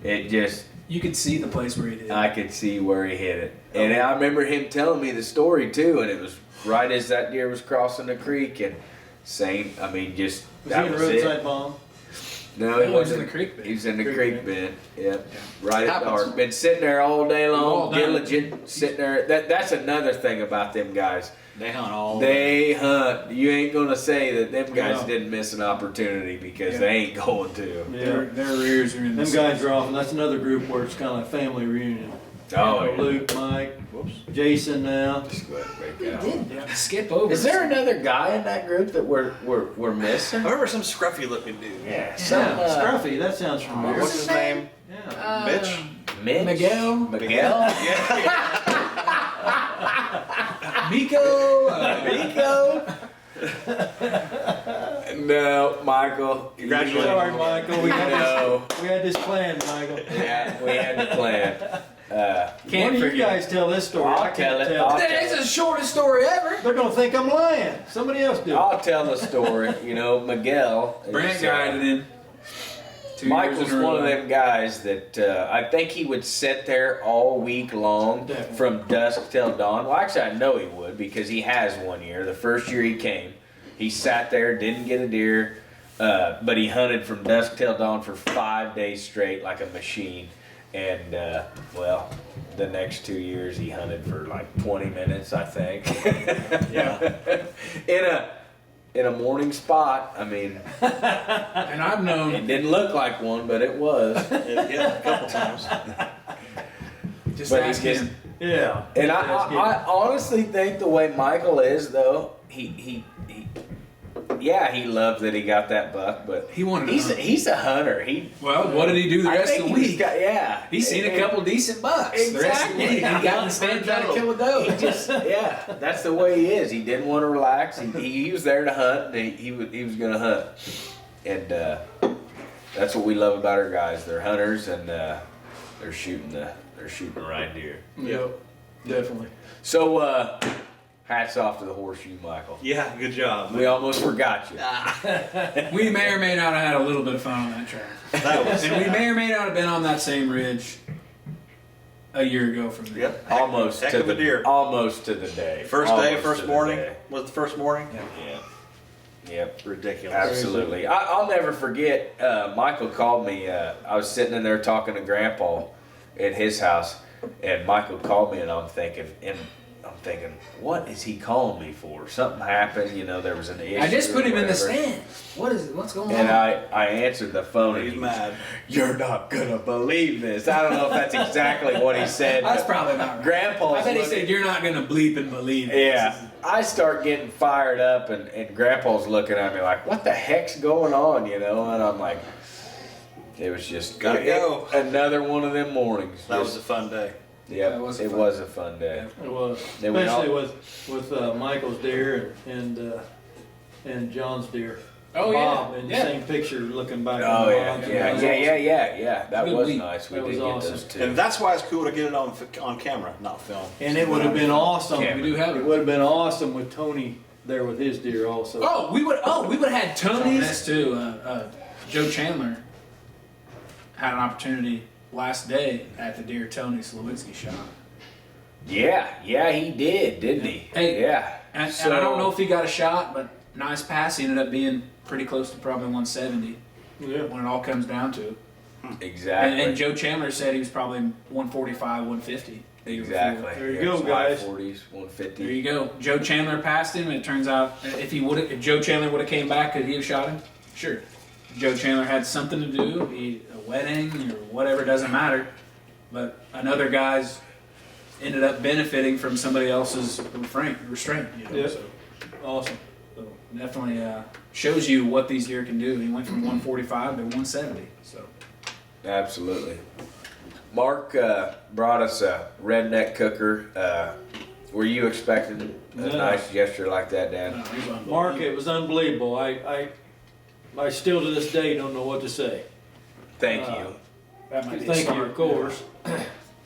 It just, You could see the place where he did. I could see where he hit it, and I remember him telling me the story too, and it was right as that deer was crossing the creek, and same. I mean, just was he that in was roadside it. bomb? No, No, he he was wasn't in the creek bed. He was in the Creek creek bed. bed. Yep. Right at Happens. dark. Been sitting there all day All long, night. diligent, sitting there. That's another thing about them guys. They hunt all. They hunt. You ain't gonna say that them guys No. didn't miss an opportunity because Yeah. they ain't going to. Their rears are in the Them guys are off, and that's another group where it's kind of like family reunion. Oh, You know, yeah. Luke, Mike, Jason now. Just go ahead and break out. Yeah, skip over. Is there another guy in that group that we're missing? I remember some scruffy looking dude. Yeah, Yeah, Scruffy, that sounds familiar. What's his name? Yeah. Mitch? Mitch? Miguel? Miguel? Miko? Nico? No, Michael. Congratulations. Sorry, Michael. We had this planned, Michael. Yeah, we had to plan. One of you guys tell this story. I'll I can't tell it. That's the shortest story ever. They're gonna think I'm lying. Somebody else do it. I'll tell the story. You know, Miguel. Brant guided him. 2 Mike years was in a one of row. them guys that I think he would sit there all week long Definitely. from dusk till dawn. Well, actually, I know he would because he has one year. The first year he came, he sat there, didn't get a deer. But he hunted from dusk till dawn for 5 days straight like a machine. And, well, the next 2 years he hunted for like 20 minutes, I think. Yeah. in a morning spot. I mean, And I've known, it didn't look like one, but it was. Yeah, a couple times. just But ask he just- him. Yeah. And I honestly think the way Michael is, though, he loves that he got that buck, but He wanted to he's hunt. he's a hunter. Well, what did he do the I rest think of the he's week? got, He's seen a couple decent bucks. The rest of the week, he got in the stand trying to kill a goat. He just, that's the way he is. He didn't want to relax. He was there to hunt. And he was going to hunt, and that's what we love about our guys. They're hunters, and they're shooting the reindeer. Yep. Definitely. So hats off to the horseshoe, Michael. Yeah, good job. We almost forgot you. We may or may not have had a little bit of fun on that track. That was, And we may or may not have been on that same ridge a year ago from now. yep. Almost Heck to of a the deer. Almost to the day. First day, Almost first to the morning. day. Was the first morning? Yeah. Yep. Ridiculous. Absolutely. I'll never forget. Michael called me. I was sitting in there talking to Grandpa at his house, and Michael called me, and I'm thinking, what is he calling me for? Something happened. You know, there was an issue. I just put or him in the whatever. stand. What's going And on? I answered the phone, and He's he mad. "You're not gonna believe this." I don't know if that's exactly what he said. That's but probably not right. Grandpa's I bet he looking- said, "You're not gonna bleep and believe it." Yeah, I start getting fired up, and Grandpa's looking at me like, "What the heck's going on?" You know, and I'm like, "It was just Gotta go. Another one of them mornings." That was a fun day. Yeah, That was it fun. was a fun day. It was, They went especially all- with Michael's deer and John's deer. Oh, Bob yeah. in the Yeah. same picture, looking back. Oh on the yeah, logs. yeah, That was yeah. That Good was week. nice. We That did was get awesome. those too. And that's why it's cool to get it on camera, not film. And it would have been awesome. Cameron. We do have It it. would have been awesome with Tony there with his deer also. Oh, we would have had Tony's. This too. Joe Chandler had an opportunity last day at the deer Tony Slowinski shot. Yeah, he did, didn't he? Hey, yeah. And I don't know if he got a shot, but nice pass. He ended up being pretty close to probably 170 Yeah. when it all comes down to it. Exactly. And Joe Chandler said he was probably 145, 150. the year before. Exactly. There you Yeah, go, it's guys. high 40s, 150. There you go. Joe Chandler passed him, and it turns out if Joe Chandler would have came back, could he have shot him? Sure. Joe Chandler had something to do, a wedding or whatever, doesn't matter. But another guy's ended up benefiting from somebody else's restraint. You know, Yeah. so Awesome. definitely shows you what these deer can do. He went from 145 to 170. So Absolutely. Mark brought us a redneck cooker. Were you expecting a No. nice gesture like that, Dan? he's unbelievable. Mark, it was unbelievable. I still to this day don't know what to say. Thank you. That might be Thank you, smart. of course.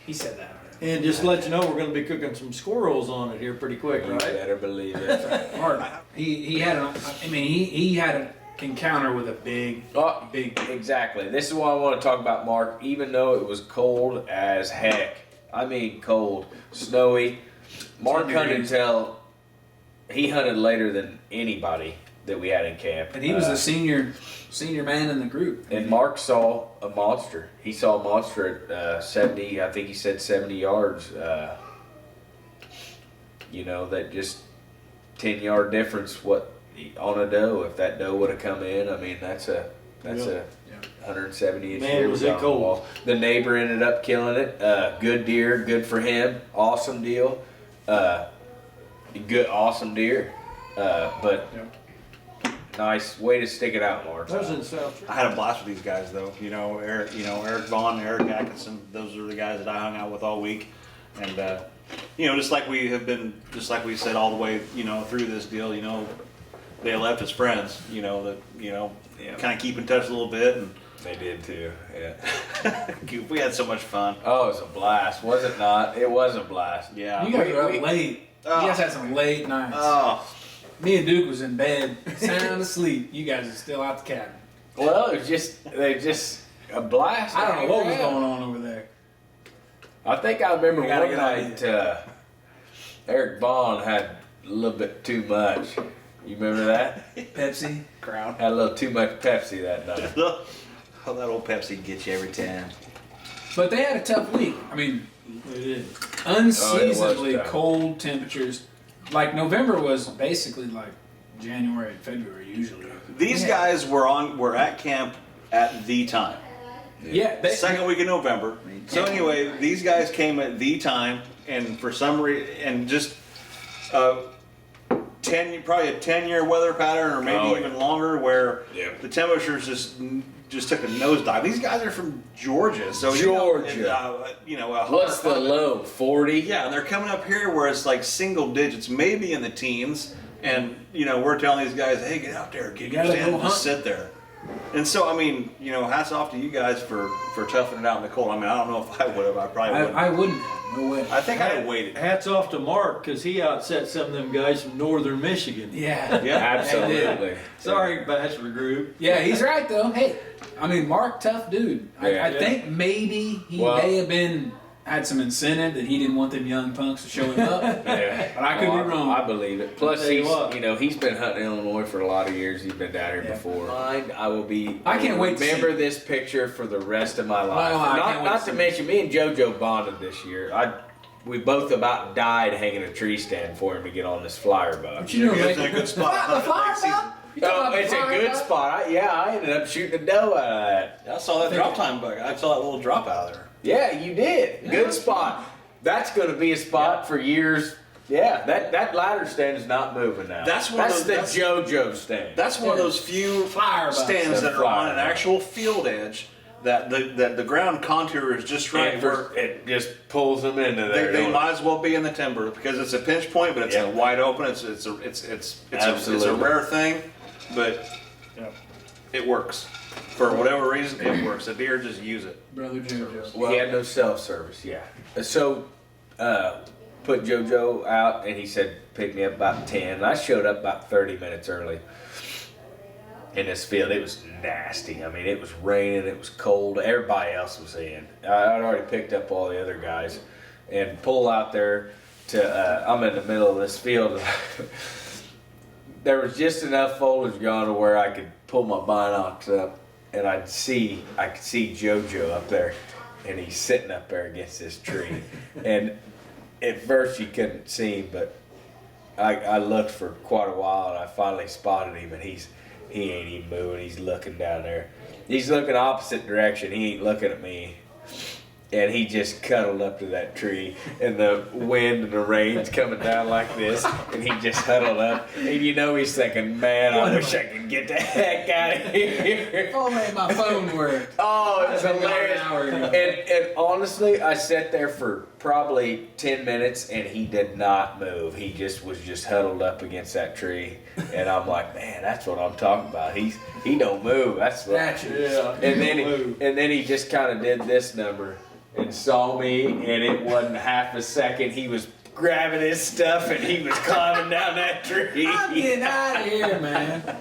He said that. And just to let you know, we're going to be cooking some squirrels on it here pretty quick, You right? better believe it. Mark, he had he had an encounter with a big Oh, big exactly. This is what I want to talk about, Mark. Even though it was cold as heck, I mean cold, snowy, Mark 10 hunted degrees. till he hunted later than anybody that we had in camp. and he was the senior man in the group. And Mark saw a monster. He saw a monster at 70, I think he said 70 yards. You know, that just 10-yard difference on a doe. If that doe would have come in, I mean, that's a Yeah. 170-ish Man, deer was was it on the cold. wall. The neighbor ended up killing it. Good deer, good for him. Awesome deal. Awesome deer. But nice way to stick it out, Mark. That was in South. I had a blast with these guys, though. Eric Vaughn, Eric Atkinson. Those are the guys that I hung out with all week, and just like we said all the way, through this deal. They left as friends. Kind of keep in touch a little bit, and They did too. Yeah. we had so much fun. Oh, it was a blast, was it not? It was a blast. Yeah. You guys were up we- late. Oh. You guys had some late nights. Oh, Me and Duke was in bed, sound asleep. You guys are still out the cabin. Well, it was just a blast. I don't know what was going on over there. I think I remember We gotta one get out of night Eric Vaughn had a little bit too much. You remember that? Pepsi. Crown. Had a little too much Pepsi that night. Oh, that old Pepsi gets you every time. But they had a tough week. I mean, It is. unseasonably tough. cold temperatures. Like November was basically like January and February usually. These Yeah. guys were at camp at the time. Yeah, they, Second week in November. So anyway, these guys came at the time, and for some reason, and just probably a 10-year weather pattern, or maybe Oh, yeah. even longer, where Yeah. the temperatures just took a nosedive. These guys are from Georgia, so Georgia. What's the low? 40? Yeah, and they're coming up here where it's like single digits, maybe in the teens, and we're telling these guys, hey, get out there, get your gotta stand, go and just hunt. sit there. And so, I mean, hats off to you guys for toughing it out in the cold. I mean, I don't know if I would have. I probably wouldn't. I wouldn't have. No way. I think I'd have waited. Hats off to Mark, because he outset some of them guys from northern Michigan. Yeah. Yeah. Absolutely. Sorry, Bachelor Group. Yeah, he's right though. Hey, I mean, Mark, tough dude. Yeah. I think maybe he may have had some incentive that he didn't want them young punks to show him up. Yeah. But I could be wrong. I believe it. Plus, Tell you what. he's been hunting Illinois for a lot of years. He's been down here Yeah. before. I can't wait to remember see- this picture for the rest of my life. Well, I can't wait not to to see- mention, me and JoJo bonded this year. We both about died hanging a tree stand for him to get on this flyer buck. What you doing, It's Mike? a good spot. The fire buck? You talking about the It's a fire good buck? spot. I ended up shooting a doe out of that. I saw that drop time bug. I saw that little drop out of there. Yeah, you did. Good spot. That's going to be a spot for years. Yeah, that ladder stand is not moving now. That's one of the those- JoJo stand. That's one of those few Fire bucks. stands that are Fire on an buck. actual field edge that the ground contour is just right. And Where it just pulls them into there. they might as well be in the timber because it's a pinch point, but it's Yeah. a wide open. It's a Absolutely. rare thing, but it works. For whatever reason, it works. The deer just use it. Brother JoJo. Well, he had no cell service, yeah. So, put JoJo out, and he said, pick me up about 10. And I showed up about 30 minutes early in this field. It was nasty. I mean, it was raining, it was cold. Everybody else was in. I'd already picked up all the other guys and pull out there to, I'm in the middle of this field. There was just enough foliage gone to where I could pull my binocs up, and I could see JoJo up there, and he's sitting up there against this tree. And at first you couldn't see him, but I looked for quite a while, and I finally spotted him, and he ain't even moving. He's looking down there. He's looking opposite direction. He ain't looking at me. And he just cuddled up to that tree, and the wind and the rain's coming down like this, and he just huddled up. And he's thinking, man, I wish I could get the heck out of here. Oh man, my phone worked. Oh, it was I've been gone hilarious. an hour ago. And honestly, I sat there for probably 10 minutes, and he did not move. He was just huddled up against that tree, and I'm like, man, that's what I'm talking about. He don't move. That's what. Gotcha. Yeah. And then he just kind of did this number and saw me, and it wasn't half a second. He was grabbing his stuff, and he was climbing down that tree. I'm getting out of here, man.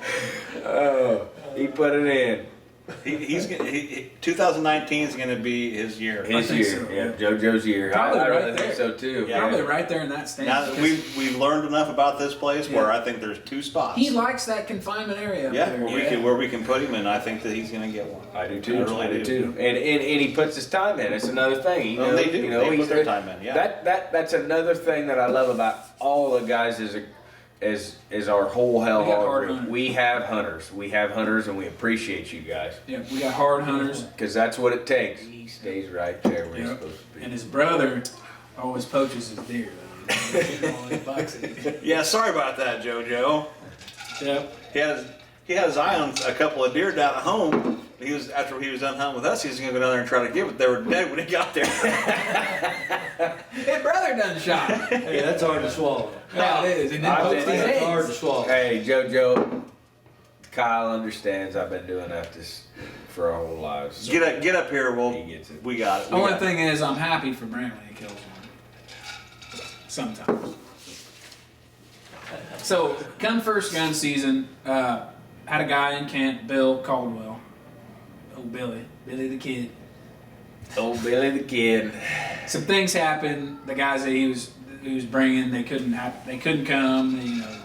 Oh, he put it in. 2019 is going to be his year. His think year, so. yeah, JoJo's year. Probably I right really think there. so too. Yeah. Probably right there in that stand. Now that we've learned enough about this place where I think there's 2 spots. He likes that confinement area up Yeah, there. where we can put him, and I think that he's going to get one. I do too. I really do do. too. And he puts his time in. It's another thing. You Well, know, they do. You know, They he's put their time in, yeah. That's another thing that I love about all the guys is our whole hell We got hard group. hunters. We have hunters. We have hunters, and we appreciate you guys Yeah, we got hard hunters, because that's what it takes. He stays right there where he's Yep. supposed to be. and his brother always poaches his deer. Though. Shooting all his bucks. Yeah, sorry about that, JoJo. Yep. He had his eye on a couple of deer down at home. After he was done hunting with us, he was going to go down there and try to give it. They were dead when he got there. His brother done shot. Hey, that's hard to swallow. Yeah, it is. And then I poach think these That's hard to eggs. swallow. Hey, JoJo, Kyle understands. I've been doing that for our whole lives. So Get up here. he gets it. We got it. The only thing is, I'm happy for Brant when he kills one. Sometimes. So, come first gun season, had a guy in camp, Bill Caldwell. Oh, Billy the Kid. Old Billy the Kid. Some things happened. The guys that he was bringing, they couldn't come. You know,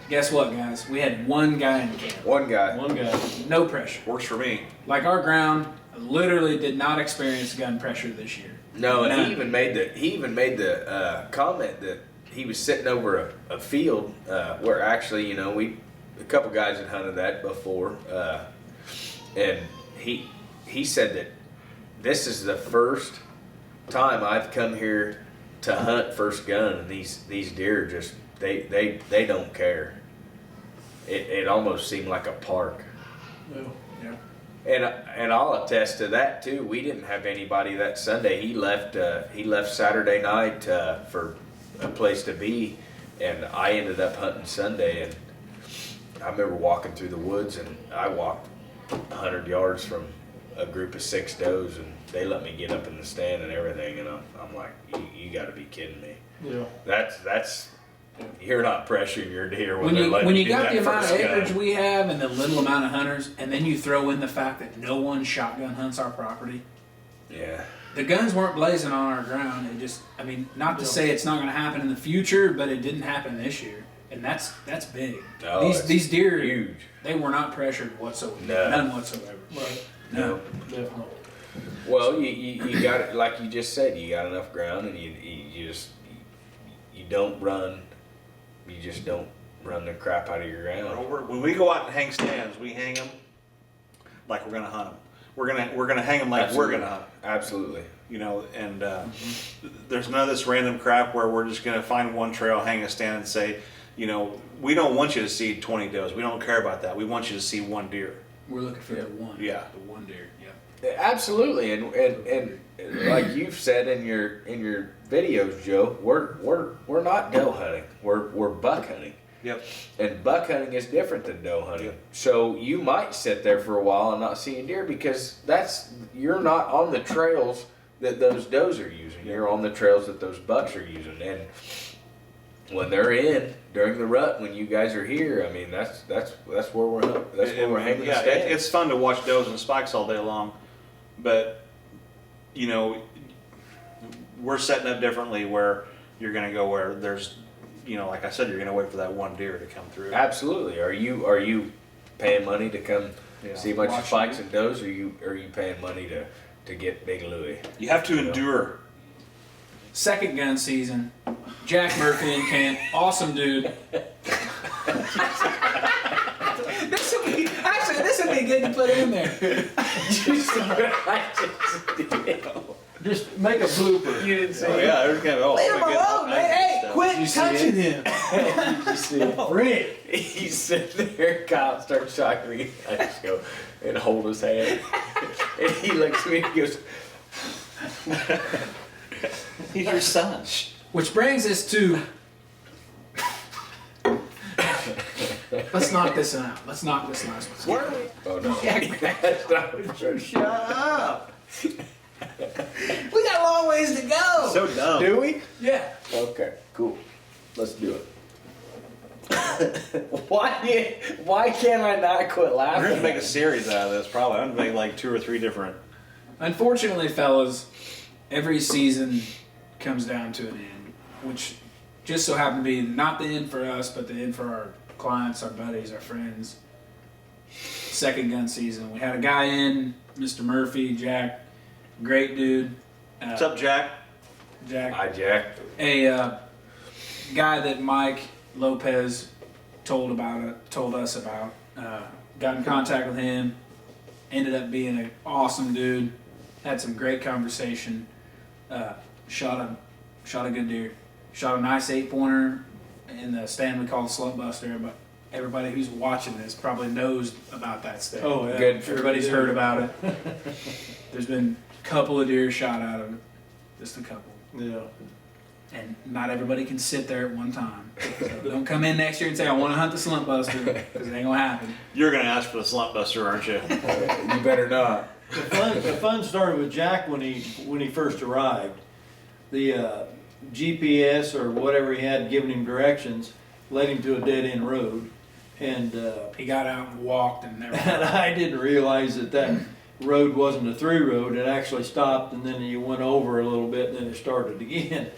Guess what, guys? We had one guy in camp. One guy. One guy. No pressure. Works for me. Like our ground literally did not experience gun pressure this year. No, and None. he even made the comment that he was sitting over a field where actually, a couple guys had hunted that before, and he said that this is the first time I've come here to hunt first gun, and these deer just they don't care. It almost seemed like a park. Yeah. And I'll attest to that too. We didn't have anybody that Sunday. He left Saturday night for a place to be, and I ended up hunting Sunday. And I remember walking through the woods, and I walked 100 yards from a group of 6 does, and they let me get up in the stand and everything. And I'm like, you got to be kidding me. Yeah. That's you're not pressuring your deer When they're letting you do got that the amount of first gun. acreage we have and the little amount of hunters, and then you throw in the fact that no one shotgun hunts our property. Yeah. The guns weren't blazing on our ground. It just, not to say it's not going to happen in the future, but it didn't happen this year, and that's big. Oh, These deer, huge. they were not pressured whatsoever. No. None whatsoever. Right. No. Definitely. Well, you got it, like you just said, you got enough ground, and you don't run. You just don't run the crap out of your ground. When we go out and hang stands, we hang them like we're gonna hunt them. We're gonna hang them like we're gonna hunt 'em. Absolutely. And there's none of this random crap where we're just gonna find one trail, hang a stand, and say, we don't want you to see 20 does. We don't care about that. We want you to see one deer. We're looking for the one. Yeah. The one deer. Yeah. Absolutely, and like you've said in your videos, Joe, we're not doe hunting. We're buck hunting. Yep. And buck hunting is different than doe hunting. Yep. So you might sit there for a while and not see a deer because you're not on the trails that those does are using. You're on the trails that those bucks are using. And when they're in during the rut, when you guys are here, that's where we're hanging. Yeah, the stand. it's fun to watch does and spikes all day long, but we're setting up differently where you're going to go where there's, like I said, you're going to wait for that one deer to come through. Absolutely. Are you paying money to come see a bunch of Watch spikes and does, or are you paying money to get Big Louie? You have to endure. Second gun season. Jack Murphy in camp. Awesome dude. This would be good to put in there. Just make a blooper. You didn't see Oh yeah, there's gonna be all Leave him alone, man. Hey, quit touching him. You see it? Rick. He's sitting there, Kyle starts talking to me. I just go and hold his hand. And he looks at me and he goes, He's your son. Which brings us to. Let's knock this one out. Let's knock this last one. Where are we? oh no. That's not what you're shut up. We got a long ways to go. So dumb. Do we? Yeah. Okay, cool. Let's do it. Why can't I not quit We're gonna laughing? make a series out of this. Probably. I'm gonna make like 2 or 3 different. Unfortunately, fellas, every season comes down to an end, which just so happened to be not the end for us, but the end for our clients, our buddies, our friends. Second gun season. We had a guy in, Mr. Murphy, Jack, great dude. What's up, Jack? Jack. Hi, Jack. A guy that Mike Lopez told us about. Got in contact with him. Ended up being an awesome dude. Had some great conversation. Shot a good deer. Shot a nice 8-pointer in the stand we call the Slump Buster. But everybody who's watching this probably knows about that stand. Oh, yeah. Good. Everybody's heard about it. There's been a couple of deer shot out of it. Just a couple. Yeah. And not everybody can sit there at one time. So don't come in next year and say, I want to hunt the Slump Buster, because it ain't going to happen. You're gonna ask for the slump buster, aren't you? You better not. The fun started with Jack when he first arrived. The GPS or whatever he had giving him directions led him to a dead end road, and He got out and walked and never. and I didn't realize that road wasn't a through road. It actually stopped, and then you went over a little bit, and then it started again.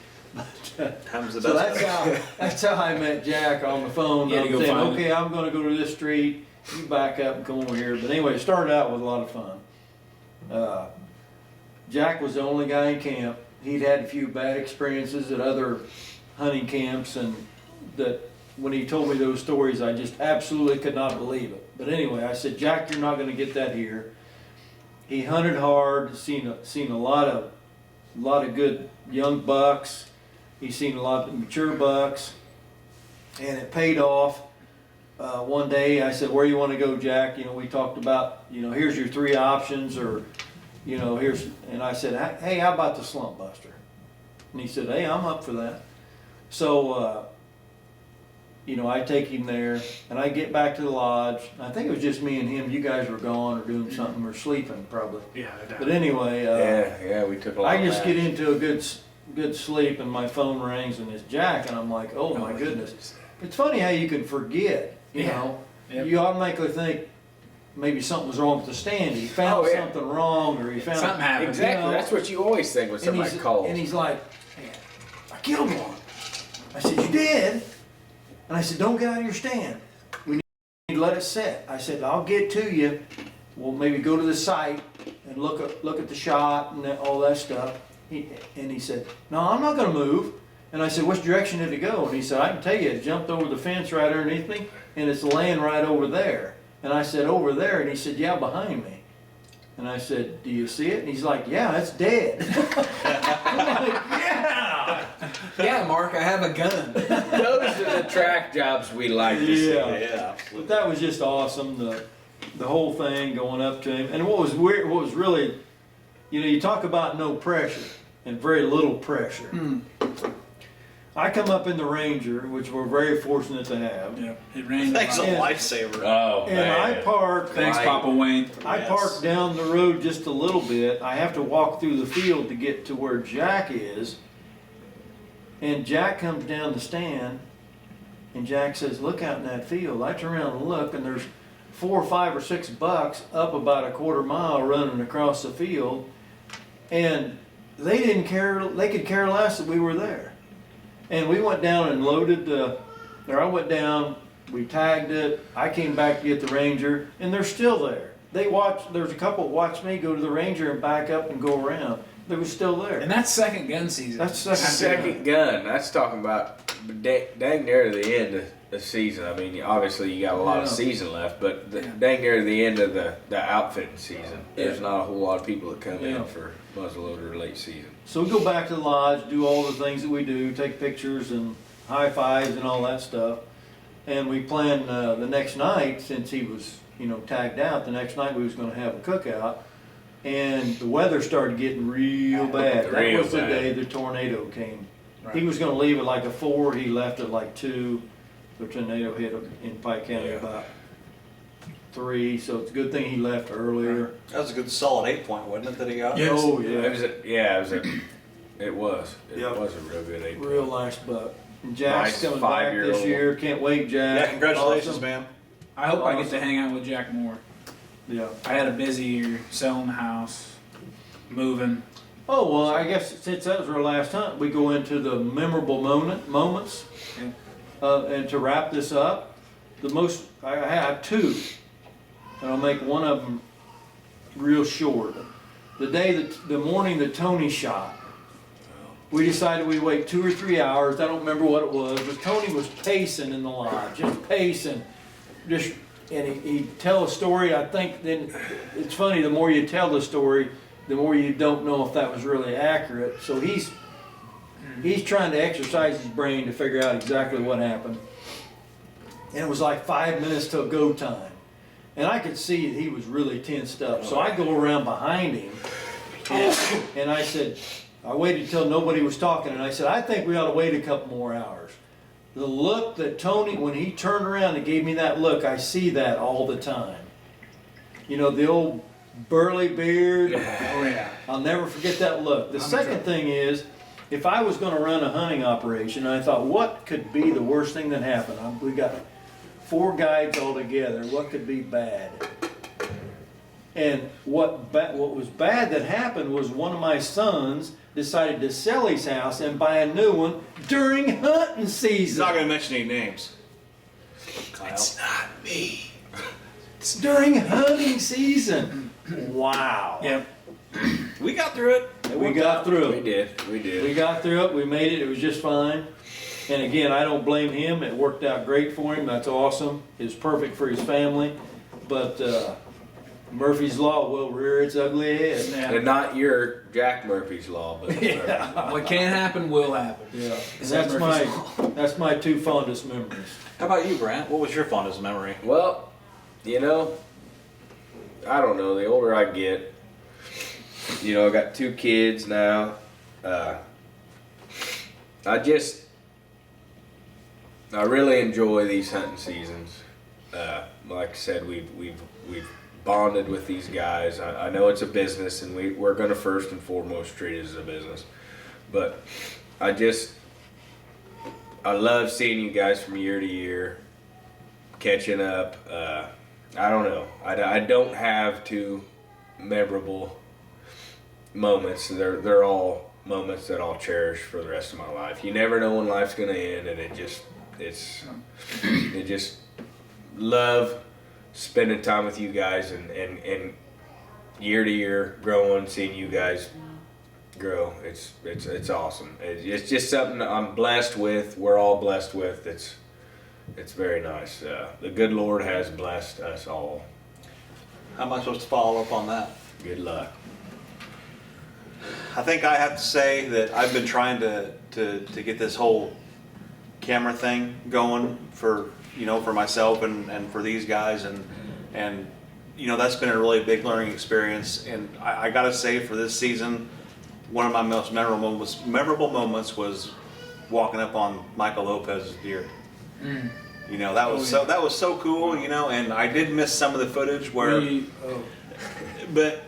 Time's the So best. that's how I met Jack on the phone. You had to I'm go saying, find okay, I'm gonna go to this street, you back up and come over here. But anyway, it started out with a lot of fun. Jack was the only guy in camp. He'd had a few bad experiences at other hunting camps, and that when he told me those stories, I just absolutely could not believe it. But anyway, I said, Jack, you're not gonna get that here. He hunted hard, seen a lot of good young bucks. He's seen a lot of mature bucks, and it paid off. One day I said, where you want to go, Jack? You know, we talked about, you know, here's your 3 options, or, you know, and I said, hey, how about the Slump Buster? And he said, hey, I'm up for that. So, you know, I take him there, and I get back to the lodge. I think it was just me and him. You guys were gone or doing something or sleeping probably. Yeah, I doubt But it. anyway, Yeah, we took a lot I of just get naps. into a good sleep, and my phone rings, and it's Jack, and I'm like, oh my goodness. It's funny how you can forget, you Yeah. know. Yep. You automatically think maybe something was wrong with the stand. He found Oh, yeah. something wrong, or he found Something happened. Exactly, You know, that's what you always think when and somebody he's, calls. and he's like, man, I killed one. I said, you did? And I said, don't get out of your stand. We need to let it sit. I said, I'll get to you. We'll maybe go to the site and look at the shot and all that stuff. And he said, no, I'm not gonna move. And I said, which direction did it go? And he said, I can tell you, it jumped over the fence right underneath me, and it's laying right over there. And I said, over there? And he said, yeah, behind me. And I said, do you see it? And he's like, yeah, it's dead. I'm like, yeah. Yeah, Mark, I have a gun. Those are the track jobs we like to see. Yeah. Yeah. But that was just awesome, the whole thing going up to him. And what was weird, what was really, you know, you talk about no pressure and very little pressure. I come up in the Ranger, which we're very fortunate to have. Yeah, it rained. Thanks, a Yeah. lifesaver. Oh, And man. I park, Thanks, Right. Papa Wayne. I Yes. park down the road just a little bit. I have to walk through the field to get to where Jack is. And Jack comes down the stand, and Jack says, look out in that field. I turn around and look, and there's 4 or 5 or 6 bucks up about a quarter mile running across the field. And they didn't care, they could care less that we were there. And we went down and loaded I went down, we tagged it, I came back to get the Ranger, and they're still there. There's a couple that watched me go to the Ranger and back up and go around. They were still there. And that's second gun season. That's Second gun. That's talking about dang near to the end of the season. I mean, obviously you got a lot of Yeah. season left, but dang near to the end of the outfitting season. There's Yeah. not a whole lot of people that come Yeah. in for muzzleloader late season. So we go back to the lodge, do all the things that we do, take pictures and high fives and all that stuff. And we planned the next night, since he was, you know, tagged out, the next night we was gonna have a cookout. And the weather started getting real bad. That Real was the bad. day the tornado came. Right. He was gonna leave at like a 4, he left at like 2. The tornado hit in Pike County Yeah. about 3, so it's a good thing he left earlier. That was a good solid 8-point, wasn't it, that he got? Yes. Oh, It yeah, was it was. It Yep. was a real good 8. real nice buck. And Jack's Nice coming back this 5-year-old. year, can't wait, Jack. Yeah, congratulations, Awesome. man. I hope I get to hang out with Jack more. Yeah. I had a busy year, selling the house, moving. Oh, well, I guess since that was our last hunt, we go into the memorable moments. And to wrap this up, I have 2, and I'll make one of them real short. The morning that Tony shot, we decided we'd wait 2 or 3 hours. I don't remember what it was, but Tony was pacing in the lodge, just pacing, and he'd tell a story. I think then it's funny, the more you tell the story, the more you don't know if that was really accurate. So he's trying to exercise his brain to figure out exactly what happened. And it was like 5 minutes till go time. And I could see that he was really tensed up. So I go around behind him and I said, I waited till nobody was talking, and I said, I think we ought to wait a couple more hours. The look that Tony, when he turned around and gave me that look, I see that all the time. You know, the old burly beard. Oh yeah. I'll never forget that look. The second thing is, if I was going to run a hunting operation, I thought, what could be the worst thing that happened? We got 4 guides all together. What could be bad? And what was bad that happened was one of my sons decided to sell his house and buy a new one during hunting He's season. not gonna mention any names. It's not me. It's during hunting season. Wow. Yep. We got through it. We got through We it. did. We did. We got through it. We made it. It was just fine. And again, I don't blame him. It worked out great for him. That's awesome. It's perfect for his family. But Murphy's Law will rear its ugly head. And not your Jack Murphy's Law, but What can happen will happen. Yeah. Is And that that's my two fondest memories. How about you, Brant? What was your fondest memory? Well, you know, I don't know. The older I get, you know, I got 2 kids now. I really enjoy these hunting seasons. Like I said, we've bonded with these guys. I know it's a business, and we're going to first and foremost treat it as a business. But I love seeing you guys from year to year, catching up. I don't know. I don't have 2 memorable moments. They're all moments that I'll cherish for the rest of my life. You never know when life's gonna end, and it just love spending time with you guys and year to year growing, seeing you guys grow. It's awesome. It's just something I'm blessed with. We're all blessed with. It's very nice. The good Lord has blessed us all. How am I supposed to follow up on that? Good luck. I think I have to say that I've been trying to get this whole camera thing going for myself and for these guys and that's been a really big learning experience. And I gotta say, for this season, one of my most memorable moments was walking up on Michael Lopez's deer. That was so cool, and I did miss some of the footage but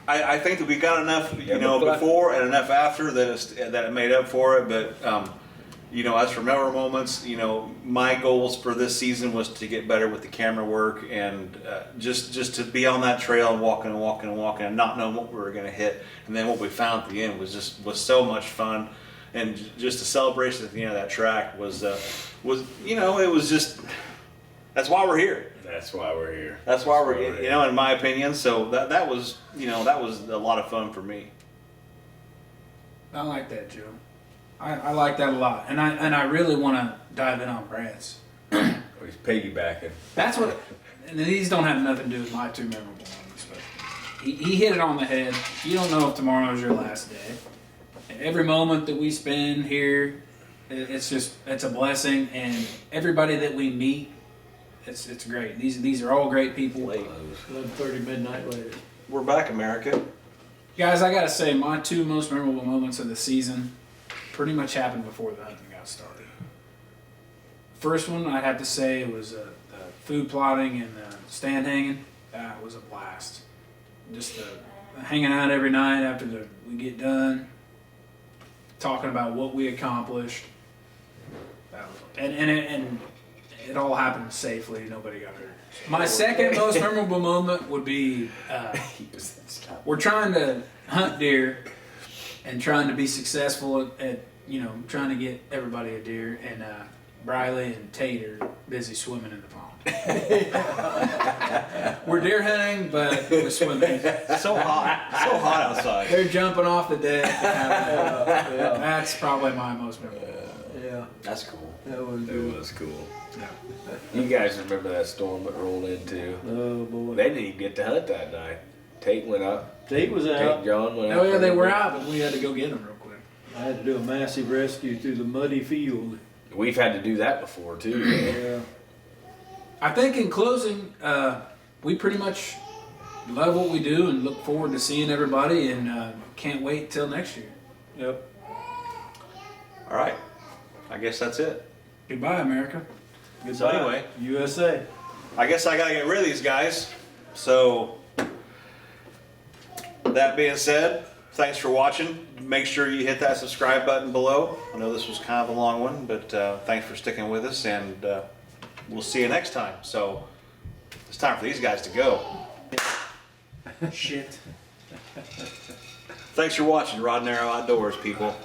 I think that we got enough, before and enough after that it made up for it. But as for memorable moments, my goals for this season was to get better with the camera work and just to be on that trail and walking and not knowing what we were going to hit. And then what we found at the end was so much fun. And just the celebration at the end of that track was it was just, that's why we're here. That's why we're here. That's why we're here, in my opinion. So that was a lot of fun for me. I like that, Joe. I like that a lot, and I really want to dive in on Brad's. He's piggybacking. That's what. And these don't have nothing to do with my 2 memorable moments, but he hit it on the head. You don't know if tomorrow is your last day. Every moment that we spend here, it's a blessing, and everybody that we meet, it's great. These are all great people. 11:30 midnight later. We're back, America. Guys, I gotta say, my 2 most memorable moments of the season pretty much happened before the hunting got started. First one, I'd have to say, was the food plotting and the stand hanging. That was a blast. Just hanging out every night after we get done, talking about what we accomplished. And it all happened safely. Nobody got hurt. My second most memorable moment would be we're trying to hunt deer and trying to be successful at trying to get everybody a deer, and Briley and Tate are busy swimming in the pond. We're deer hunting, but we're swimming. So hot outside. They're jumping off the deck. That's probably my most memorable. Yeah, That's cool. that was It good. was cool. Yeah. You guys remember that storm that rolled into? Oh boy. They didn't even get to hunt that night. Tate went up. Tate was Tate out. and John went out. Oh yeah, they were out, but we had to go get them real quick. I had to do a massive rescue through the muddy field. We've had to do that before too. Yeah. I think in closing, we pretty much love what we do and look forward to seeing everybody, and can't wait till next year. Yep. All right. I guess that's it. Goodbye, America. So anyway, USA. I guess I gotta get rid of these guys. So that being said, thanks for watching. Make sure you hit that subscribe button below. I know this was kind of a long one, but thanks for sticking with us, and we'll see you next time. So it's time for these guys to go. Shit. Thanks for watching Rod and Arrow Outdoors, people.